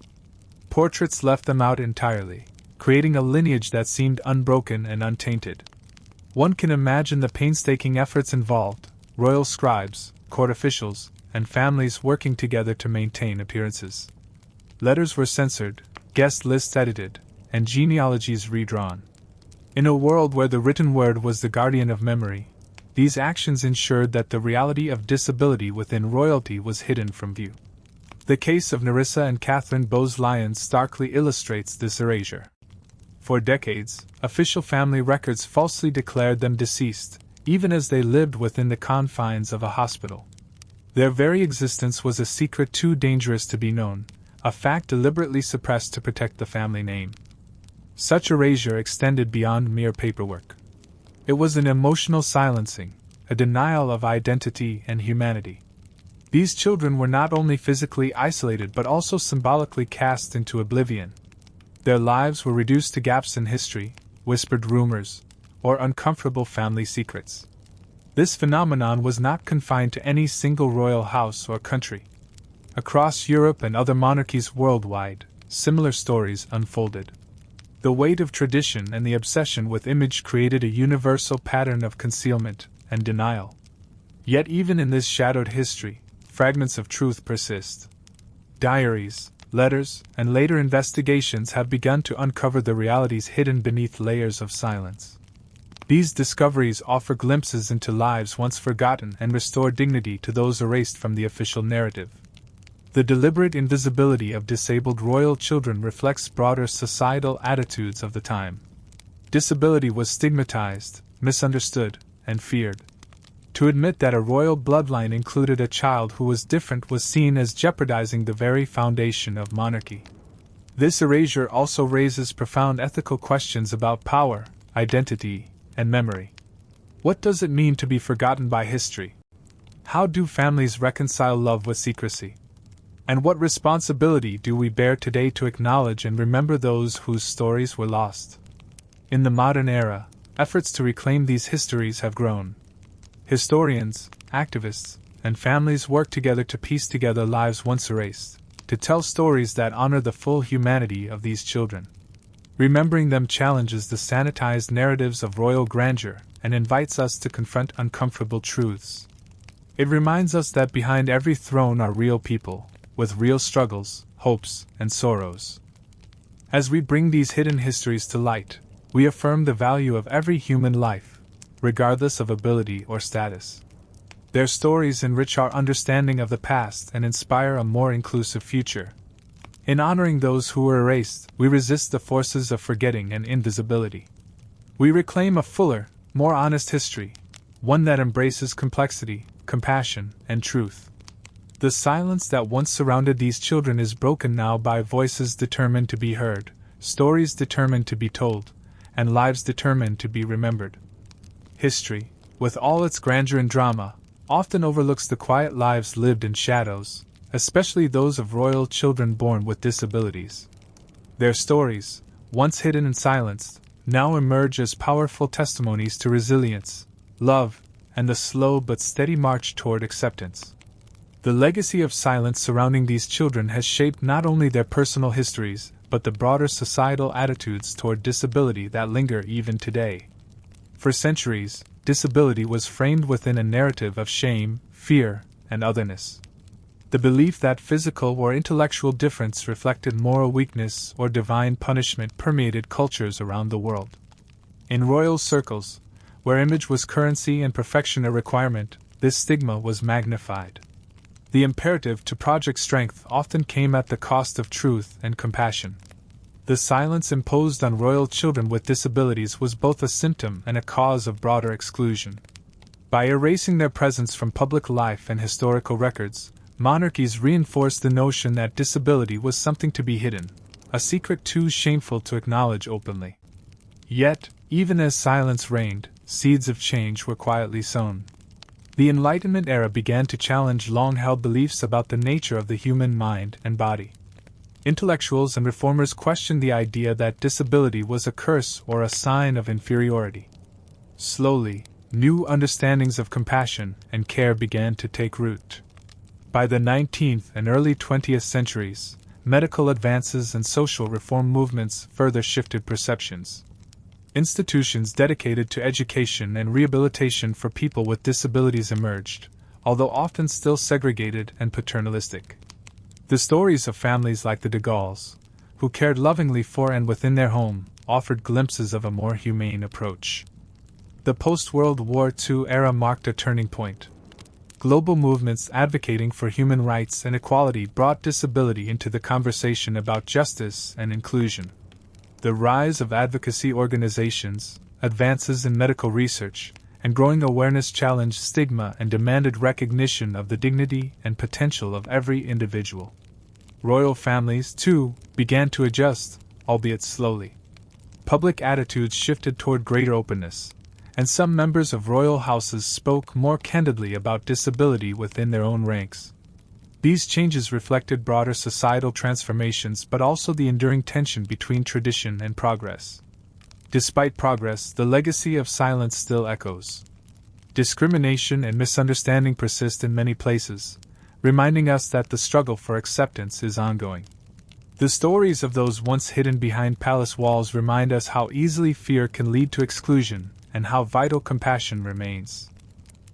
Portraits left them out entirely, creating a lineage that seemed unbroken and untainted. One can imagine the painstaking efforts involved: royal scribes, court officials, and families working together to maintain appearances. Letters were censored, guest lists edited, and genealogies redrawn. In a world where the written word was the guardian of memory, these actions ensured that the reality of disability within royalty was hidden from view. The case of Nerissa and Catherine Bowes-Lyons starkly illustrates this erasure. For decades, official family records falsely declared them deceased, even as they lived within the confines of a hospital. Their very existence was a secret too dangerous to be known, a fact deliberately suppressed to protect the family name. Such erasure extended beyond mere paperwork. It was an emotional silencing, a denial of identity and humanity. These children were not only physically isolated but also symbolically cast into oblivion. Their lives were reduced to gaps in history, whispered rumors, or uncomfortable family secrets. This phenomenon was not confined to any single royal house or country. Across Europe and other monarchies worldwide, similar stories unfolded. The weight of tradition and the obsession with image created a universal pattern of concealment and denial. Yet even in this shadowed history, fragments of truth persist. Diaries, letters, and later investigations have begun to uncover the realities hidden beneath layers of silence. These discoveries offer glimpses into lives once forgotten and restore dignity to those erased from the official narrative. The deliberate invisibility of disabled royal children reflects broader societal attitudes of the time. Disability was stigmatized, misunderstood, and feared. To admit that a royal bloodline included a child who was different was seen as jeopardizing the very foundation of monarchy. This erasure also raises profound ethical questions about power, identity, and memory. What does it mean to be forgotten by history? How do families reconcile love with secrecy? And what responsibility do we bear today to acknowledge and remember those whose stories were lost? In the modern era, efforts to reclaim these histories have grown. Historians, activists, and families work together to piece together lives once erased, to tell stories that honor the full humanity of these children. Remembering them challenges the sanitized narratives of royal grandeur and invites us to confront uncomfortable truths. It reminds us that behind every throne are real people, with real struggles, hopes, and sorrows. As we bring these hidden histories to light, we affirm the value of every human life, regardless of ability or status. Their stories enrich our understanding of the past and inspire a more inclusive future. In honoring those who were erased, we resist the forces of forgetting and invisibility. We reclaim a fuller, more honest history, one that embraces complexity, compassion, and truth. The silence that once surrounded these children is broken now by voices determined to be heard, stories determined to be told, and lives determined to be remembered. History, with all its grandeur and drama, often overlooks the quiet lives lived in shadows, especially those of royal children born with disabilities. Their stories, once hidden and silenced, now emerge as powerful testimonies to resilience, love, and the slow but steady march toward acceptance. The legacy of silence surrounding these children has shaped not only their personal histories, but the broader societal attitudes toward disability that linger even today. For centuries, disability was framed within a narrative of shame, fear, and otherness. The belief that physical or intellectual difference reflected moral weakness or divine punishment permeated cultures around the world. In royal circles, where image was currency and perfection a requirement, this stigma was magnified. The imperative to project strength often came at the cost of truth and compassion. The silence imposed on royal children with disabilities was both a symptom and a cause of broader exclusion. By erasing their presence from public life and historical records, monarchies reinforced the notion that disability was something to be hidden, a secret too shameful to acknowledge openly. Yet, even as silence reigned, seeds of change were quietly sown. The Enlightenment era began to challenge long-held beliefs about the nature of the human mind and body. Intellectuals and reformers questioned the idea that disability was a curse or a sign of inferiority. Slowly, new understandings of compassion and care began to take root. By the 19th and early 20th centuries, medical advances and social reform movements further shifted perceptions. Institutions dedicated to education and rehabilitation for people with disabilities emerged, although often still segregated and paternalistic. The stories of families like the de Gaulles, who cared lovingly for and within their home, offered glimpses of a more humane approach. The post-World War II era marked a turning point. Global movements advocating for human rights and equality brought disability into the conversation about justice and inclusion. The rise of advocacy organizations, advances in medical research, and growing awareness challenged stigma and demanded recognition of the dignity and potential of every individual. Royal families, too, began to adjust, albeit slowly. Public attitudes shifted toward greater openness, and some members of royal houses spoke more candidly about disability within their own ranks. These changes reflected broader societal transformations but also the enduring tension between tradition and progress. Despite progress, the legacy of silence still echoes. Discrimination and misunderstanding persist in many places, reminding us that the struggle for acceptance is ongoing. The stories of those once hidden behind palace walls remind us how easily fear can lead to exclusion and how vital compassion remains.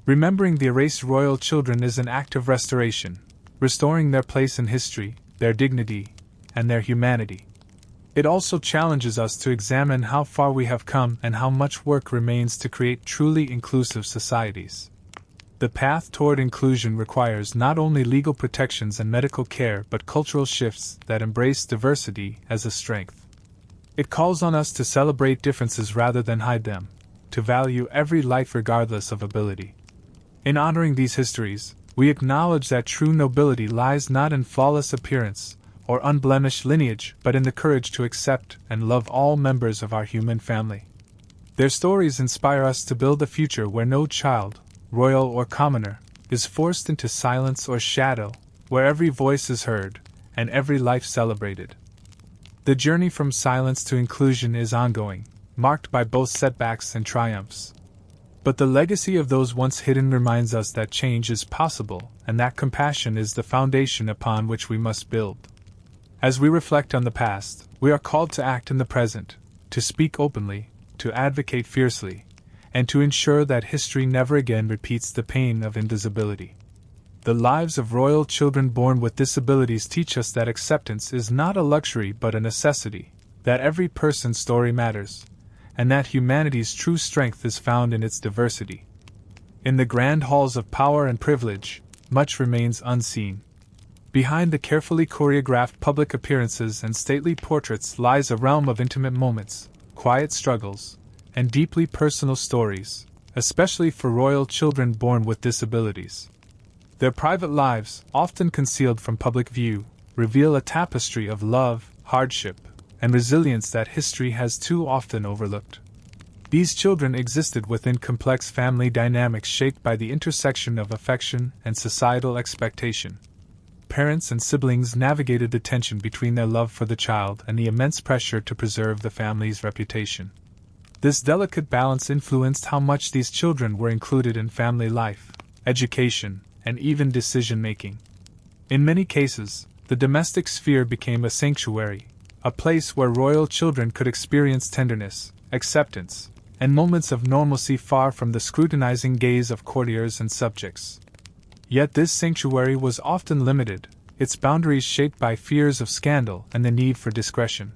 Remembering the erased royal children is an act of restoration, restoring their place in history, their dignity, and their humanity. It also challenges us to examine how far we have come and how much work remains to create truly inclusive societies. The path toward inclusion requires not only legal protections and medical care but cultural shifts that embrace diversity as a strength. It calls on us to celebrate differences rather than hide them, to value every life regardless of ability. In honoring these histories, we acknowledge that true nobility lies not in flawless appearance or unblemished lineage but in the courage to accept and love all members of our human family. Their stories inspire us to build a future where no child, royal or commoner, is forced into silence or shadow, where every voice is heard and every life celebrated. The journey from silence to inclusion is ongoing, marked by both setbacks and triumphs. But the legacy of those once hidden reminds us that change is possible and that compassion is the foundation upon which we must build. As we reflect on the past, we are called to act in the present, to speak openly, to advocate fiercely, and to ensure that history never again repeats the pain of invisibility. The lives of royal children born with disabilities teach us that acceptance is not a luxury but a necessity, that every person's story matters, and that humanity's true strength is found in its diversity. In the grand halls of power and privilege, much remains unseen. Behind the carefully choreographed public appearances and stately portraits lies a realm of intimate moments, quiet struggles, and deeply personal stories, especially for royal children born with disabilities. Their private lives, often concealed from public view, reveal a tapestry of love, hardship, and resilience that history has too often overlooked. These children existed within complex family dynamics shaped by the intersection of affection and societal expectation. Parents and siblings navigated the tension between their love for the child and the immense pressure to preserve the family's reputation. This delicate balance influenced how much these children were included in family life, education, and even decision-making. In many cases, the domestic sphere became a sanctuary, a place where royal children could experience tenderness, acceptance, and moments of normalcy far from the scrutinizing gaze of courtiers and subjects. Yet this sanctuary was often limited, its boundaries shaped by fears of scandal and the need for discretion.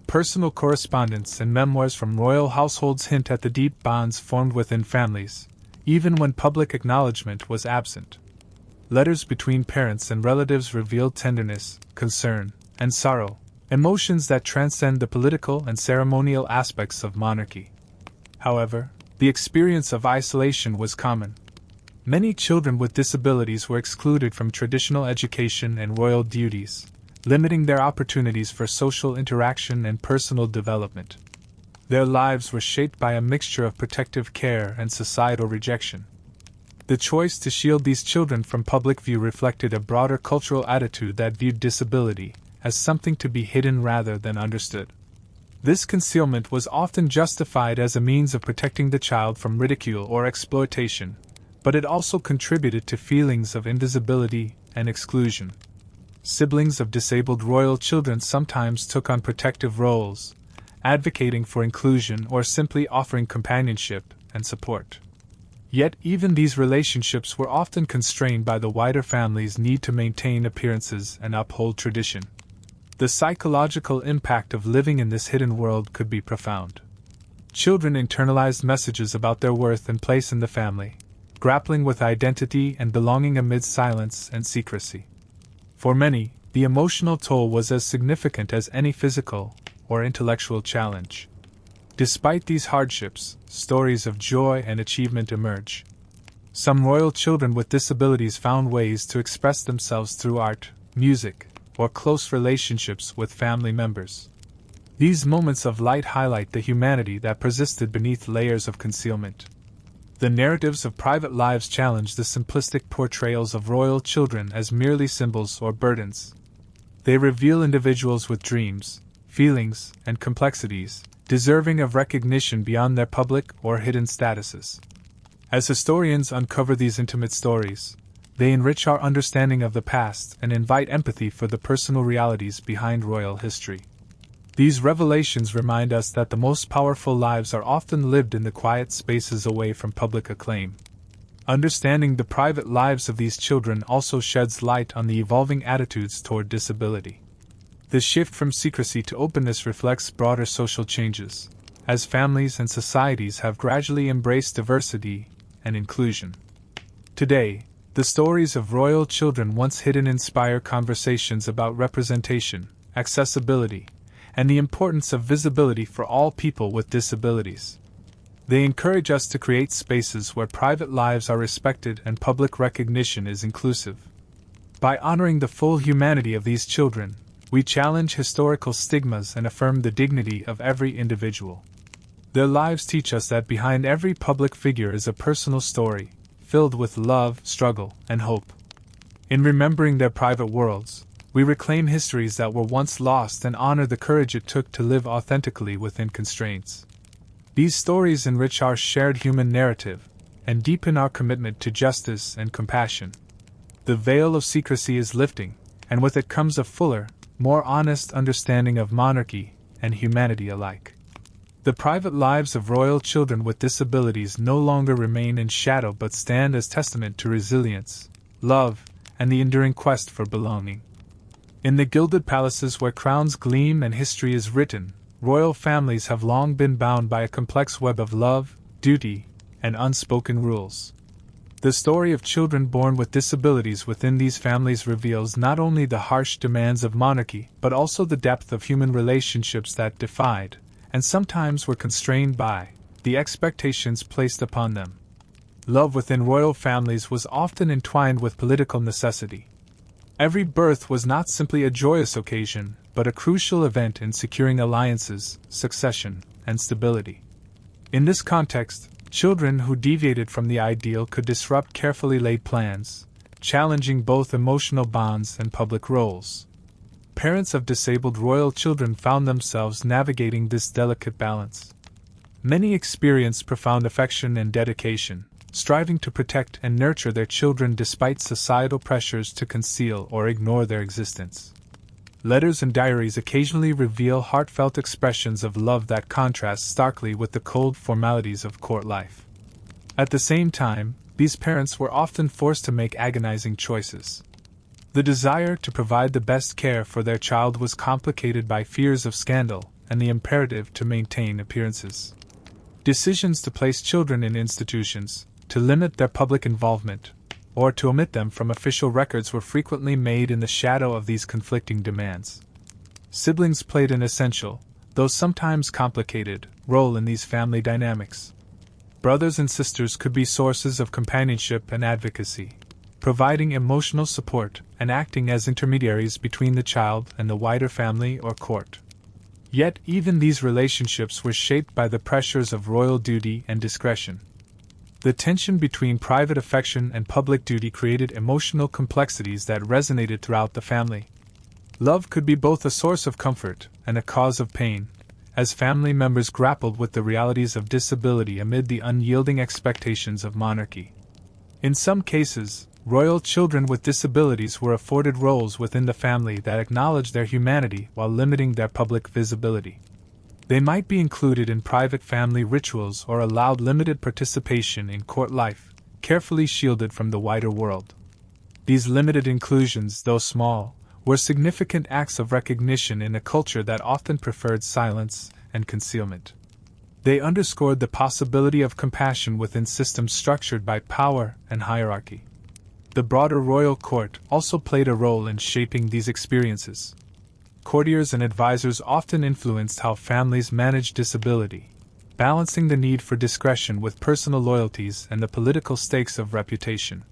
Personal correspondence and memoirs from royal households hint at the deep bonds formed within families, even when public acknowledgement was absent. Letters between parents and relatives revealed tenderness, concern, and sorrow, emotions that transcend the political and ceremonial aspects of monarchy. However, the experience of isolation was common. Many children with disabilities were excluded from traditional education and royal duties, limiting their opportunities for social interaction and personal development. Their lives were shaped by a mixture of protective care and societal rejection. The choice to shield these children from public view reflected a broader cultural attitude that viewed disability as something to be hidden rather than understood. This concealment was often justified as a means of protecting the child from ridicule or exploitation, but it also contributed to feelings of invisibility and exclusion. Siblings of disabled royal children sometimes took on protective roles, advocating for inclusion or simply offering companionship and support. Yet even these relationships were often constrained by the wider family's need to maintain appearances and uphold tradition. The psychological impact of living in this hidden world could be profound. Children internalized messages about their worth and place in the family, grappling with identity and belonging amid silence and secrecy. For many, the emotional toll was as significant as any physical or intellectual challenge. Despite these hardships, stories of joy and achievement emerge. Some royal children with disabilities found ways to express themselves through art, music, or close relationships with family members. These moments of light highlight the humanity that persisted beneath layers of concealment. The narratives of private lives challenge the simplistic portrayals of royal children as merely symbols or burdens. They reveal individuals with dreams, feelings, and complexities, deserving of recognition beyond their public or hidden statuses. As historians uncover these intimate stories, they enrich our understanding of the past and invite empathy for the personal realities behind royal history. These revelations remind us that the most powerful lives are often lived in the quiet spaces away from public acclaim. Understanding the private lives of these children also sheds light on the evolving attitudes toward disability. The shift from secrecy to openness reflects broader social changes, as families and societies have gradually embraced diversity and inclusion. Today, the stories of royal children once hidden inspire conversations about representation, accessibility, and the importance of visibility for all people with disabilities. They encourage us to create spaces where private lives are respected and public recognition is inclusive. By honoring the full humanity of these children, we challenge historical stigmas and affirm the dignity of every individual. Their lives teach us that behind every public figure is a personal story, filled with love, struggle, and hope. In remembering their private worlds, we reclaim histories that were once lost and honor the courage it took to live authentically within constraints. These stories enrich our shared human narrative and deepen our commitment to justice and compassion. The veil of secrecy is lifting, and with it comes a fuller, more honest understanding of monarchy and humanity alike. The private lives of royal children with disabilities no longer remain in shadow but stand as testament to resilience, love, and the enduring quest for belonging. In the gilded palaces where crowns gleam and history is written, royal families have long been bound by a complex web of love, duty, and unspoken rules. The story of children born with disabilities within these families reveals not only the harsh demands of monarchy but also the depth of human relationships that defied, and sometimes were constrained by, the expectations placed upon them. Love within royal families was often entwined with political necessity. Every birth was not simply a joyous occasion, but a crucial event in securing alliances, succession, and stability. In this context, children who deviated from the ideal could disrupt carefully laid plans, challenging both emotional bonds and public roles. Parents of disabled royal children found themselves navigating this delicate balance. Many experienced profound affection and dedication, striving to protect and nurture their children despite societal pressures to conceal or ignore their existence. Letters and diaries occasionally reveal heartfelt expressions of love that contrast starkly with the cold formalities of court life. At the same time, these parents were often forced to make agonizing choices. The desire to provide the best care for their child was complicated by fears of scandal and the imperative to maintain appearances. Decisions to place children in institutions, to limit their public involvement, or to omit them from official records were frequently made in the shadow of these conflicting demands. Siblings played an essential, though sometimes complicated, role in these family dynamics. Brothers and sisters could be sources of companionship and advocacy, providing emotional support and acting as intermediaries between the child and the wider family or court. Yet even these relationships were shaped by the pressures of royal duty and discretion. The tension between private affection and public duty created emotional complexities that resonated throughout the family. Love could be both a source of comfort and a cause of pain, as family members grappled with the realities of disability amid the unyielding expectations of monarchy. In some cases, royal children with disabilities were afforded roles within the family that acknowledged their humanity while limiting their public visibility. They might be included in private family rituals or allowed limited participation in court life, carefully shielded from the wider world. These limited inclusions, though small, were significant acts of recognition in a culture that often preferred silence and concealment. They underscored the possibility of compassion within systems structured by power and hierarchy. The broader royal court also played a role in shaping these experiences. Courtiers and advisors often influenced how families managed disability, balancing the need for discretion with personal loyalties and the political stakes of reputation.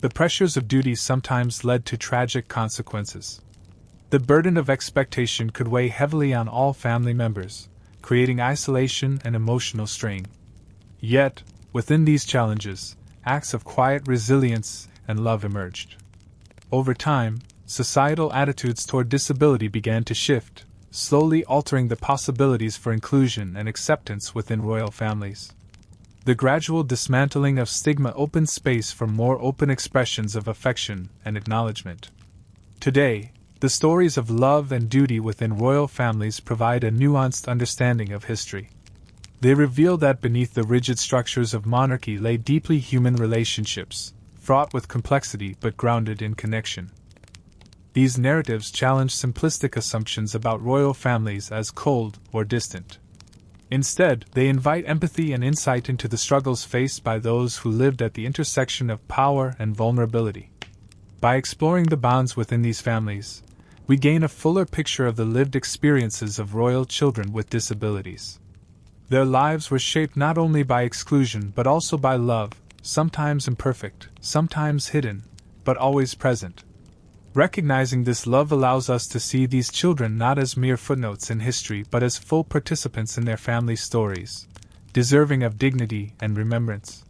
The pressures of duty sometimes led to tragic consequences. The burden of expectation could weigh heavily on all family members, creating isolation and emotional strain. Yet, within these challenges, acts of quiet resilience and love emerged. Over time, societal attitudes toward disability began to shift, slowly altering the possibilities for inclusion and acceptance within royal families. The gradual dismantling of stigma opened space for more open expressions of affection and acknowledgement. Today, the stories of love and duty within royal families provide a nuanced understanding of history. They reveal that beneath the rigid structures of monarchy lay deeply human relationships, fraught with complexity but grounded in connection. These narratives challenge simplistic assumptions about royal families as cold or distant. Instead, they invite empathy and insight into the struggles faced by those who lived at the intersection of power and vulnerability. By exploring the bonds within these families, we gain a fuller picture of the lived experiences of royal children with disabilities. Their lives were shaped not only by exclusion but also by love, sometimes imperfect, sometimes hidden, but always present. Recognizing this love allows us to see these children not as mere footnotes in history but as full participants in their family stories, deserving of dignity and remembrance.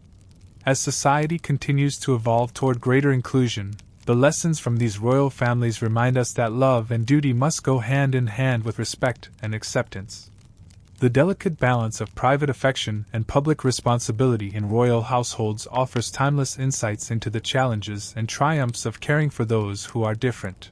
As society continues to evolve toward greater inclusion, the lessons from these royal families remind us that love and duty must go hand in hand with respect and acceptance. The delicate balance of private affection and public responsibility in royal households offers timeless insights into the challenges and triumphs of caring for those who are different.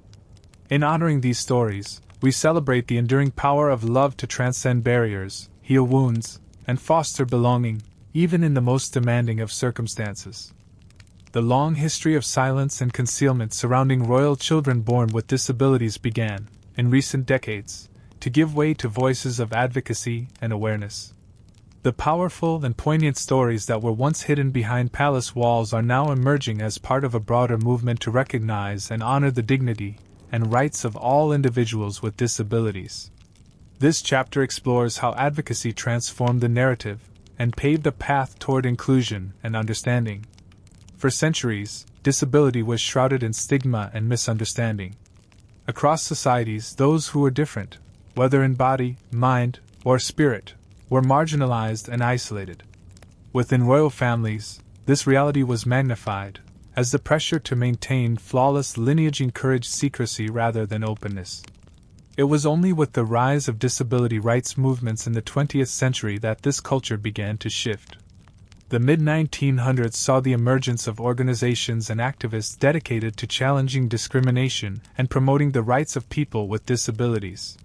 In honoring these stories, we celebrate the enduring power of love to transcend barriers, heal wounds, and foster belonging, even in the most demanding of circumstances. The long history of silence and concealment surrounding royal children born with disabilities began, in recent decades, to give way to voices of advocacy and awareness. The powerful and poignant stories that were once hidden behind palace walls are now emerging as part of a broader movement to recognize and honor the dignity and rights of all individuals with disabilities. This chapter explores how advocacy transformed the narrative and paved a path toward inclusion and understanding. For centuries, disability was shrouded in stigma and misunderstanding. Across societies, those who were different, whether in body, mind, or spirit, were marginalized and isolated. Within royal families, this reality was magnified, as the pressure to maintain flawless lineage encouraged secrecy rather than openness. It was only with the rise of disability rights movements in the 20th century that this culture began to shift. The mid-1900s saw the emergence of organizations and activists dedicated to challenging discrimination and promoting the rights of people with disabilities.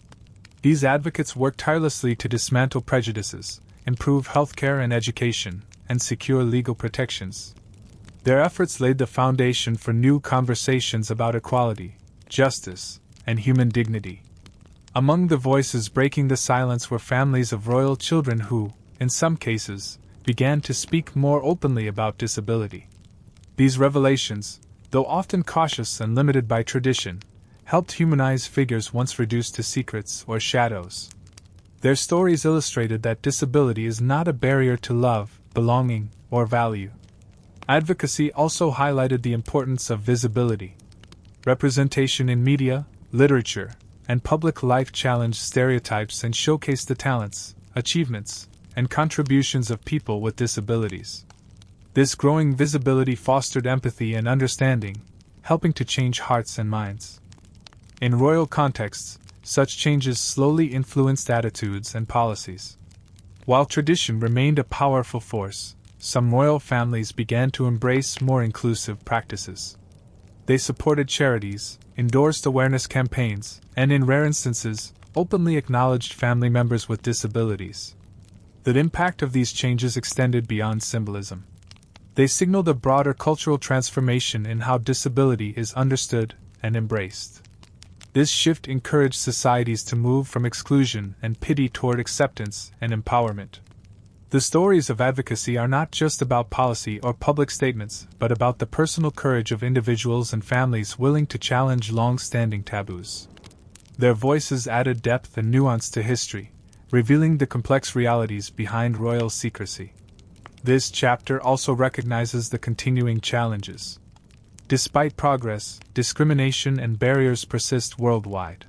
These advocates worked tirelessly to dismantle prejudices, improve healthcare and education, and secure legal protections. Their efforts laid the foundation for new conversations about equality, justice, and human dignity. Among the voices breaking the silence were families of royal children who, in some cases, began to speak more openly about disability. These revelations, though often cautious and limited by tradition, helped humanize figures once reduced to secrets or shadows. Their stories illustrated that disability is not a barrier to love, belonging, or value. Advocacy also highlighted the importance of visibility. Representation in media, literature, and public life challenged stereotypes and showcased the talents, achievements, and contributions of people with disabilities. This growing visibility fostered empathy and understanding, helping to change hearts and minds. In royal contexts, such changes slowly influenced attitudes and policies. While tradition remained a powerful force, some royal families began to embrace more inclusive practices. They supported charities, endorsed awareness campaigns, and in rare instances, openly acknowledged family members with disabilities. The impact of these changes extended beyond symbolism. They signaled a broader cultural transformation in how disability is understood and embraced. This shift encouraged societies to move from exclusion and pity toward acceptance and empowerment. The stories of advocacy are not just about policy or public statements, but about the personal courage of individuals and families willing to challenge long-standing taboos. Their voices added depth and nuance to history, revealing the complex realities behind royal secrecy. This chapter also recognizes the continuing challenges. Despite progress, discrimination and barriers persist worldwide.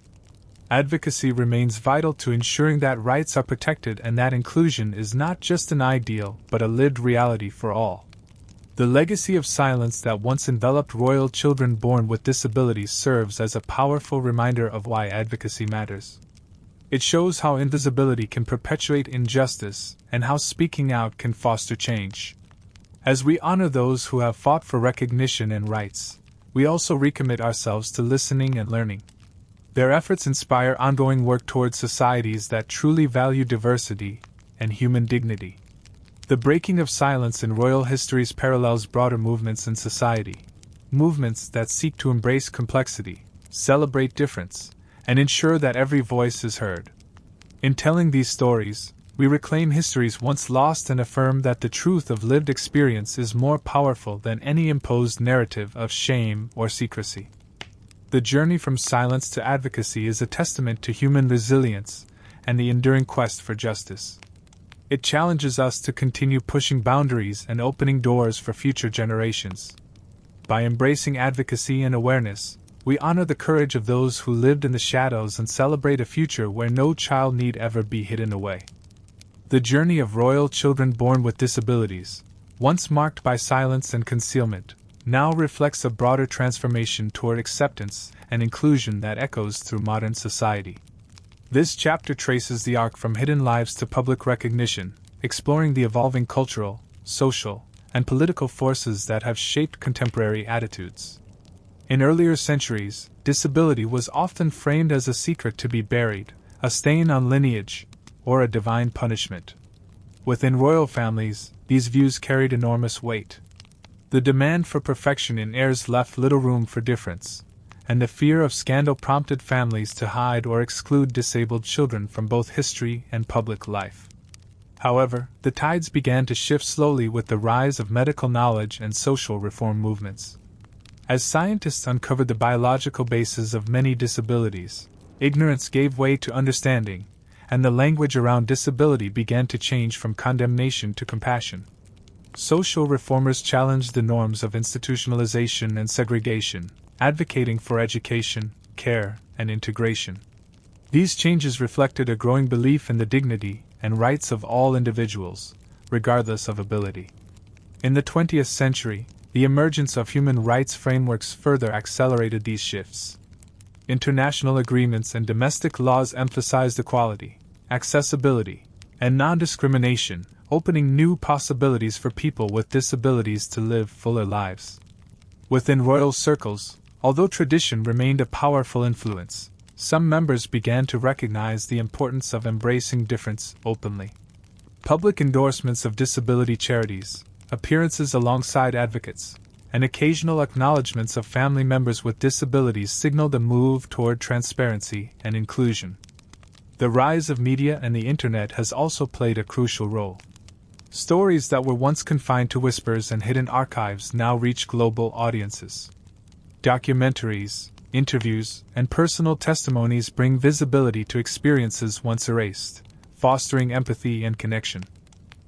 Advocacy remains vital to ensuring that rights are protected and that inclusion is not just an ideal but a lived reality for all. The legacy of silence that once enveloped royal children born with disabilities serves as a powerful reminder of why advocacy matters. It shows how invisibility can perpetuate injustice and how speaking out can foster change. As we honor those who have fought for recognition and rights, we also recommit ourselves to listening and learning. Their efforts inspire ongoing work towards societies that truly value diversity and human dignity. The breaking of silence in royal histories parallels broader movements in society, movements that seek to embrace complexity, celebrate difference, and ensure that every voice is heard. In telling these stories, we reclaim histories once lost and affirm that the truth of lived experience is more powerful than any imposed narrative of shame or secrecy. The journey from silence to advocacy is a testament to human resilience and the enduring quest for justice. It challenges us to continue pushing boundaries and opening doors for future generations. By embracing advocacy and awareness, we honor the courage of those who lived in the shadows and celebrate a future where no child need ever be hidden away. The journey of royal children born with disabilities, once marked by silence and concealment, now reflects a broader transformation toward acceptance and inclusion that echoes through modern society. This chapter traces the arc from hidden lives to public recognition, exploring the evolving cultural, social, and political forces that have shaped contemporary attitudes. In earlier centuries, disability was often framed as a secret to be buried, a stain on lineage, or a divine punishment. Within royal families, these views carried enormous weight. The demand for perfection in heirs left little room for difference, and the fear of scandal prompted families to hide or exclude disabled children from both history and public life. However, the tides began to shift slowly with the rise of medical knowledge and social reform movements. As scientists uncovered the biological basis of many disabilities, ignorance gave way to understanding, and the language around disability began to change from condemnation to compassion. Social reformers challenged the norms of institutionalization and segregation, advocating for education, care, and integration. These changes reflected a growing belief in the dignity and rights of all individuals, regardless of ability. In the 20th century, the emergence of human rights frameworks further accelerated these shifts. International agreements and domestic laws emphasized equality, accessibility, and non-discrimination, opening new possibilities for people with disabilities to live fuller lives. Within royal circles, although tradition remained a powerful influence, some members began to recognize the importance of embracing difference openly. Public endorsements of disability charities, appearances alongside advocates, and occasional acknowledgments of family members with disabilities signaled a move toward transparency and inclusion. The rise of media and the internet has also played a crucial role. Stories that were once confined to whispers and hidden archives now reach global audiences. Documentaries, interviews, and personal testimonies bring visibility to experiences once erased, fostering empathy and connection.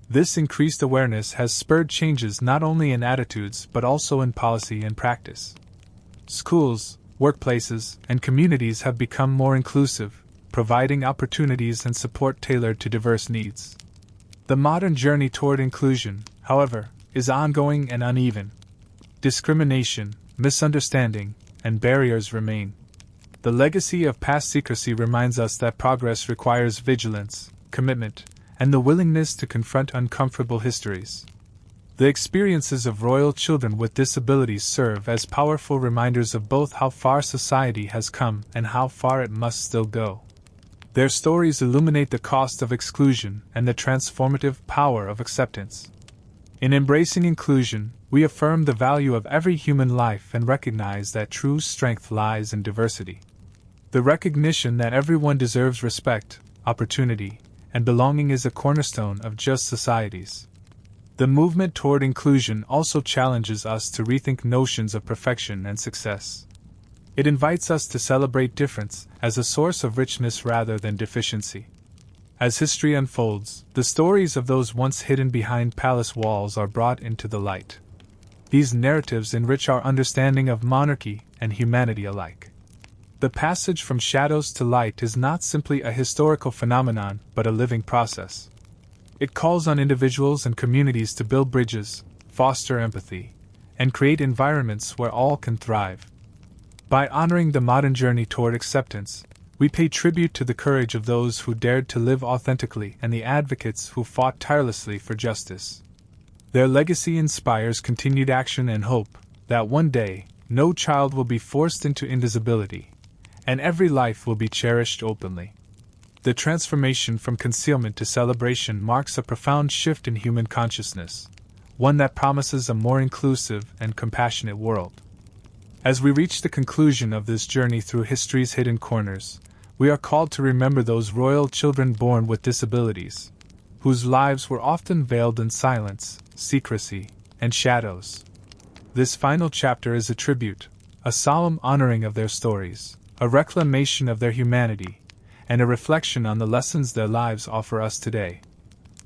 This increased awareness has spurred changes not only in attitudes but also in policy and practice. Schools, workplaces, and communities have become more inclusive, providing opportunities and support tailored to diverse needs. The modern journey toward inclusion, however, is ongoing and uneven. Discrimination, misunderstanding, and barriers remain. The legacy of past secrecy reminds us that progress requires vigilance, commitment, and the willingness to confront uncomfortable histories. The experiences of royal children with disabilities serve as powerful reminders of both how far society has come and how far it must still go. Their stories illuminate the cost of exclusion and the transformative power of acceptance. In embracing inclusion, we affirm the value of every human life and recognize that true strength lies in diversity. The recognition that everyone deserves respect, opportunity, and belonging is a cornerstone of just societies. The movement toward inclusion also challenges us to rethink notions of perfection and success. It invites us to celebrate difference as a source of richness rather than deficiency. As history unfolds, the stories of those once hidden behind palace walls are brought into the light. These narratives enrich our understanding of monarchy and humanity alike. The passage from shadows to light is not simply a historical phenomenon, but a living process. It calls on individuals and communities to build bridges, foster empathy, and create environments where all can thrive. By honoring the modern journey toward acceptance, we pay tribute to the courage of those who dared to live authentically and the advocates who fought tirelessly for justice. Their legacy inspires continued action and hope that one day, no child will be forced into invisibility, and every life will be cherished openly. The transformation from concealment to celebration marks a profound shift in human consciousness, one that promises a more inclusive and compassionate world. As we reach the conclusion of this journey through history's hidden corners, we are called to remember those royal children born with disabilities, whose lives were often veiled in silence, secrecy, and shadows. This final chapter is a tribute, a solemn honoring of their stories, a reclamation of their humanity, and a reflection on the lessons their lives offer us today.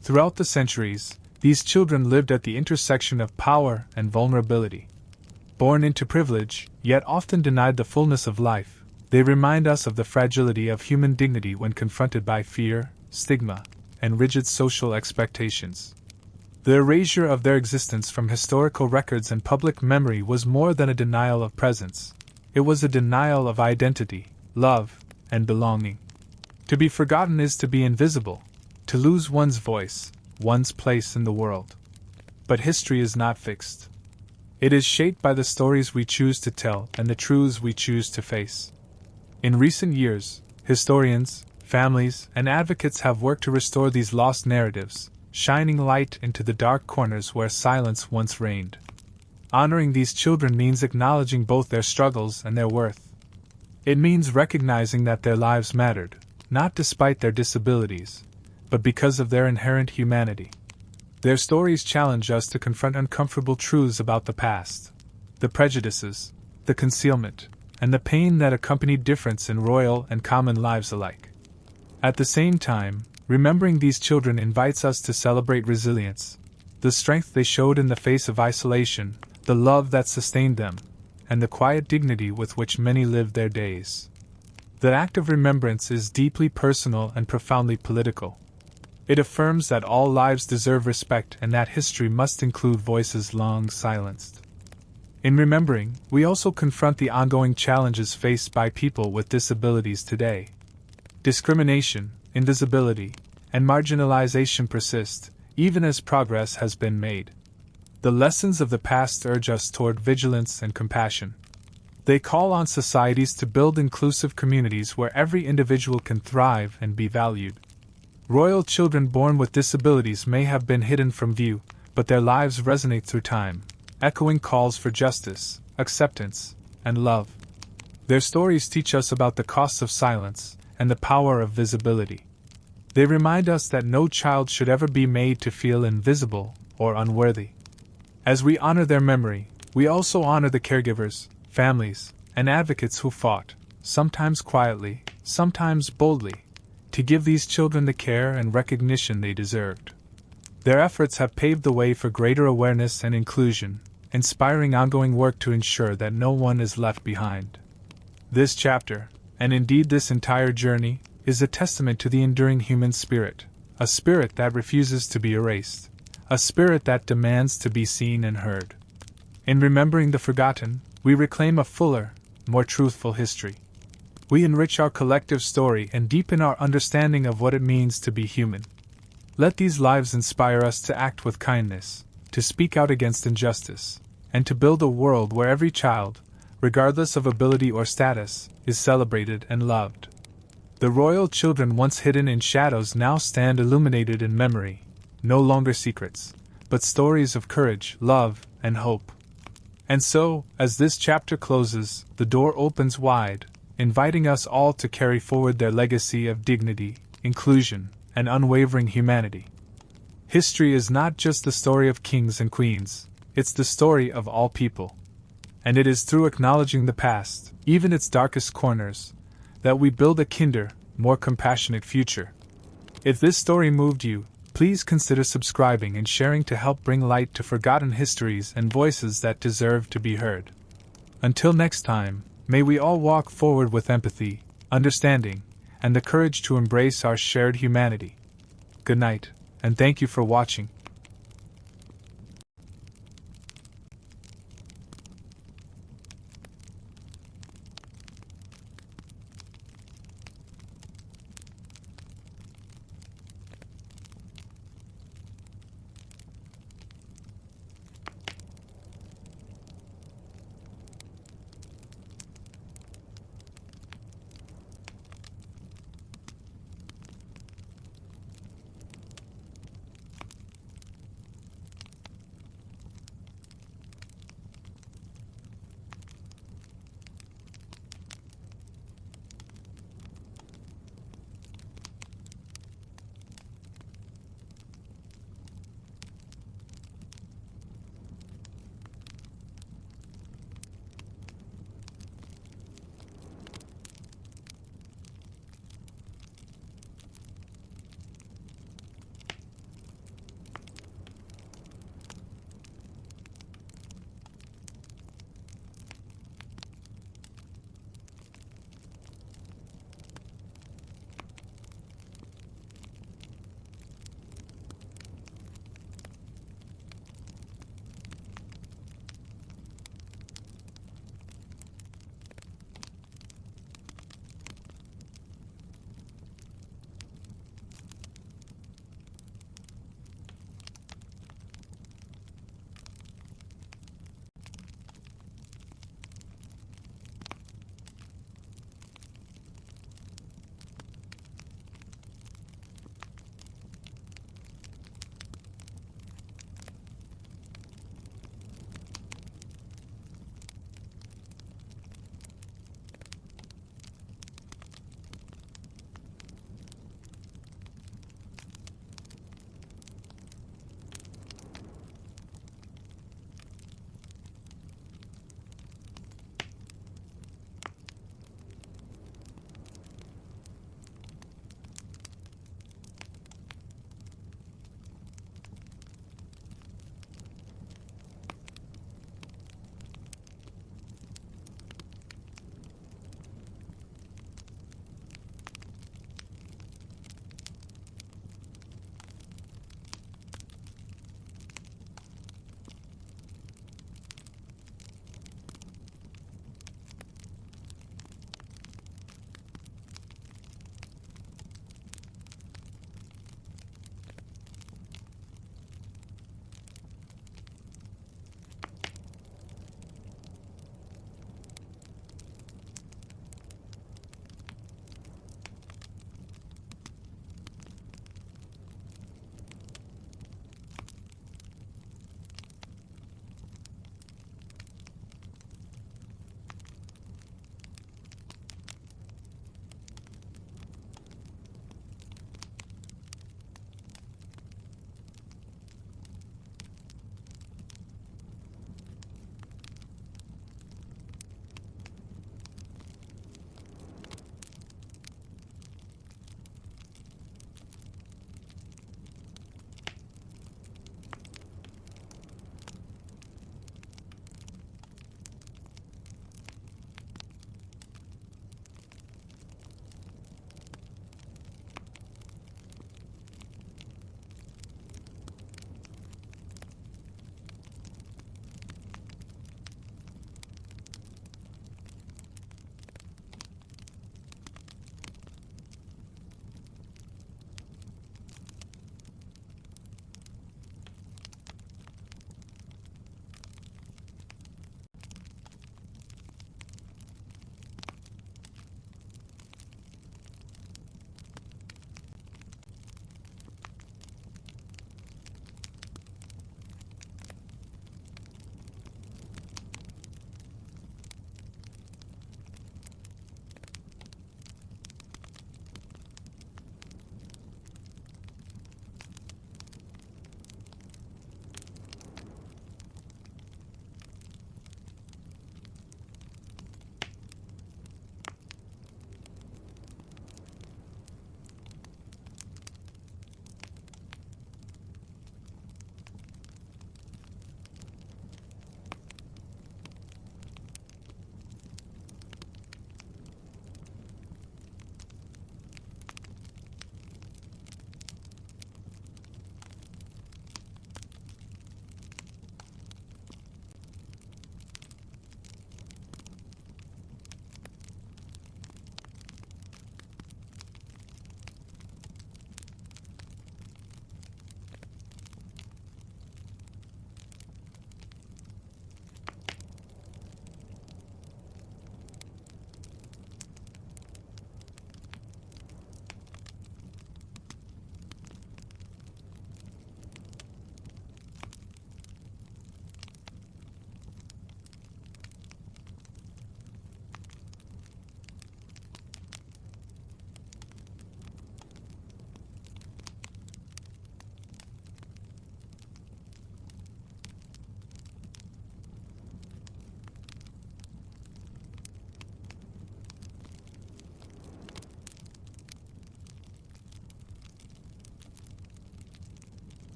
Throughout the centuries, these children lived at the intersection of power and vulnerability. Born into privilege, yet often denied the fullness of life, they remind us of the fragility of human dignity when confronted by fear, stigma, and rigid social expectations. The erasure of their existence from historical records and public memory was more than a denial of presence. It was a denial of identity, love, and belonging. To be forgotten is to be invisible, to lose one's voice, one's place in the world. But history is not fixed. It is shaped by the stories we choose to tell and the truths we choose to face. In recent years, historians, families, and advocates have worked to restore these lost narratives, shining light into the dark corners where silence once reigned. Honoring these children means acknowledging both their struggles and their worth. It means recognizing that their lives mattered, not despite their disabilities, but because of their inherent humanity. Their stories challenge us to confront uncomfortable truths about the past, the prejudices, the concealment, and the pain that accompanied difference in royal and common lives alike. At the same time, remembering these children invites us to celebrate resilience, the strength they showed in the face of isolation, the love that sustained them, and the quiet dignity with which many lived their days. The act of remembrance is deeply personal and profoundly political. It affirms that all lives deserve respect and that history must include voices long silenced. In remembering, we also confront the ongoing challenges faced by people with disabilities today. Discrimination, invisibility, and marginalization persist, even as progress has been made. The lessons of the past urge us toward vigilance and compassion. They call on societies to build inclusive communities where every individual can thrive and be valued. Royal children born with disabilities may have been hidden from view, but their lives resonate through time, echoing calls for justice, acceptance, and love. Their stories teach us about the costs of silence and the power of visibility. They remind us that no child should ever be made to feel invisible or unworthy. As we honor their memory, we also honor the caregivers, families, and advocates who fought, sometimes quietly, sometimes boldly, to give these children the care and recognition they deserved. Their efforts have paved the way for greater awareness and inclusion, inspiring ongoing work to ensure that no one is left behind. This chapter, and indeed this entire journey, is a testament to the enduring human spirit, a spirit that refuses to be erased, a spirit that demands to be seen and heard. In remembering the forgotten, we reclaim a fuller, more truthful history. We enrich our collective story and deepen our understanding of what it means to be human. Let these lives inspire us to act with kindness, to speak out against injustice, and to build a world where every child, regardless of ability or status, is celebrated and loved. The royal children once hidden in shadows now stand illuminated in memory, no longer secrets, but stories of courage, love, and hope. And so, as this chapter closes, the door opens wide, inviting us all to carry forward their legacy of dignity, inclusion, and unwavering humanity. History is not just the story of kings and queens, it's the story of all people. And it is through acknowledging the past, even its darkest corners, that we build a kinder, more compassionate future. If this story moved you, please consider subscribing and sharing to help bring light to forgotten histories and voices that deserve to be heard. Until next time, may we all walk forward with empathy, understanding, and the courage to embrace our shared humanity. Good night, and thank you for watching.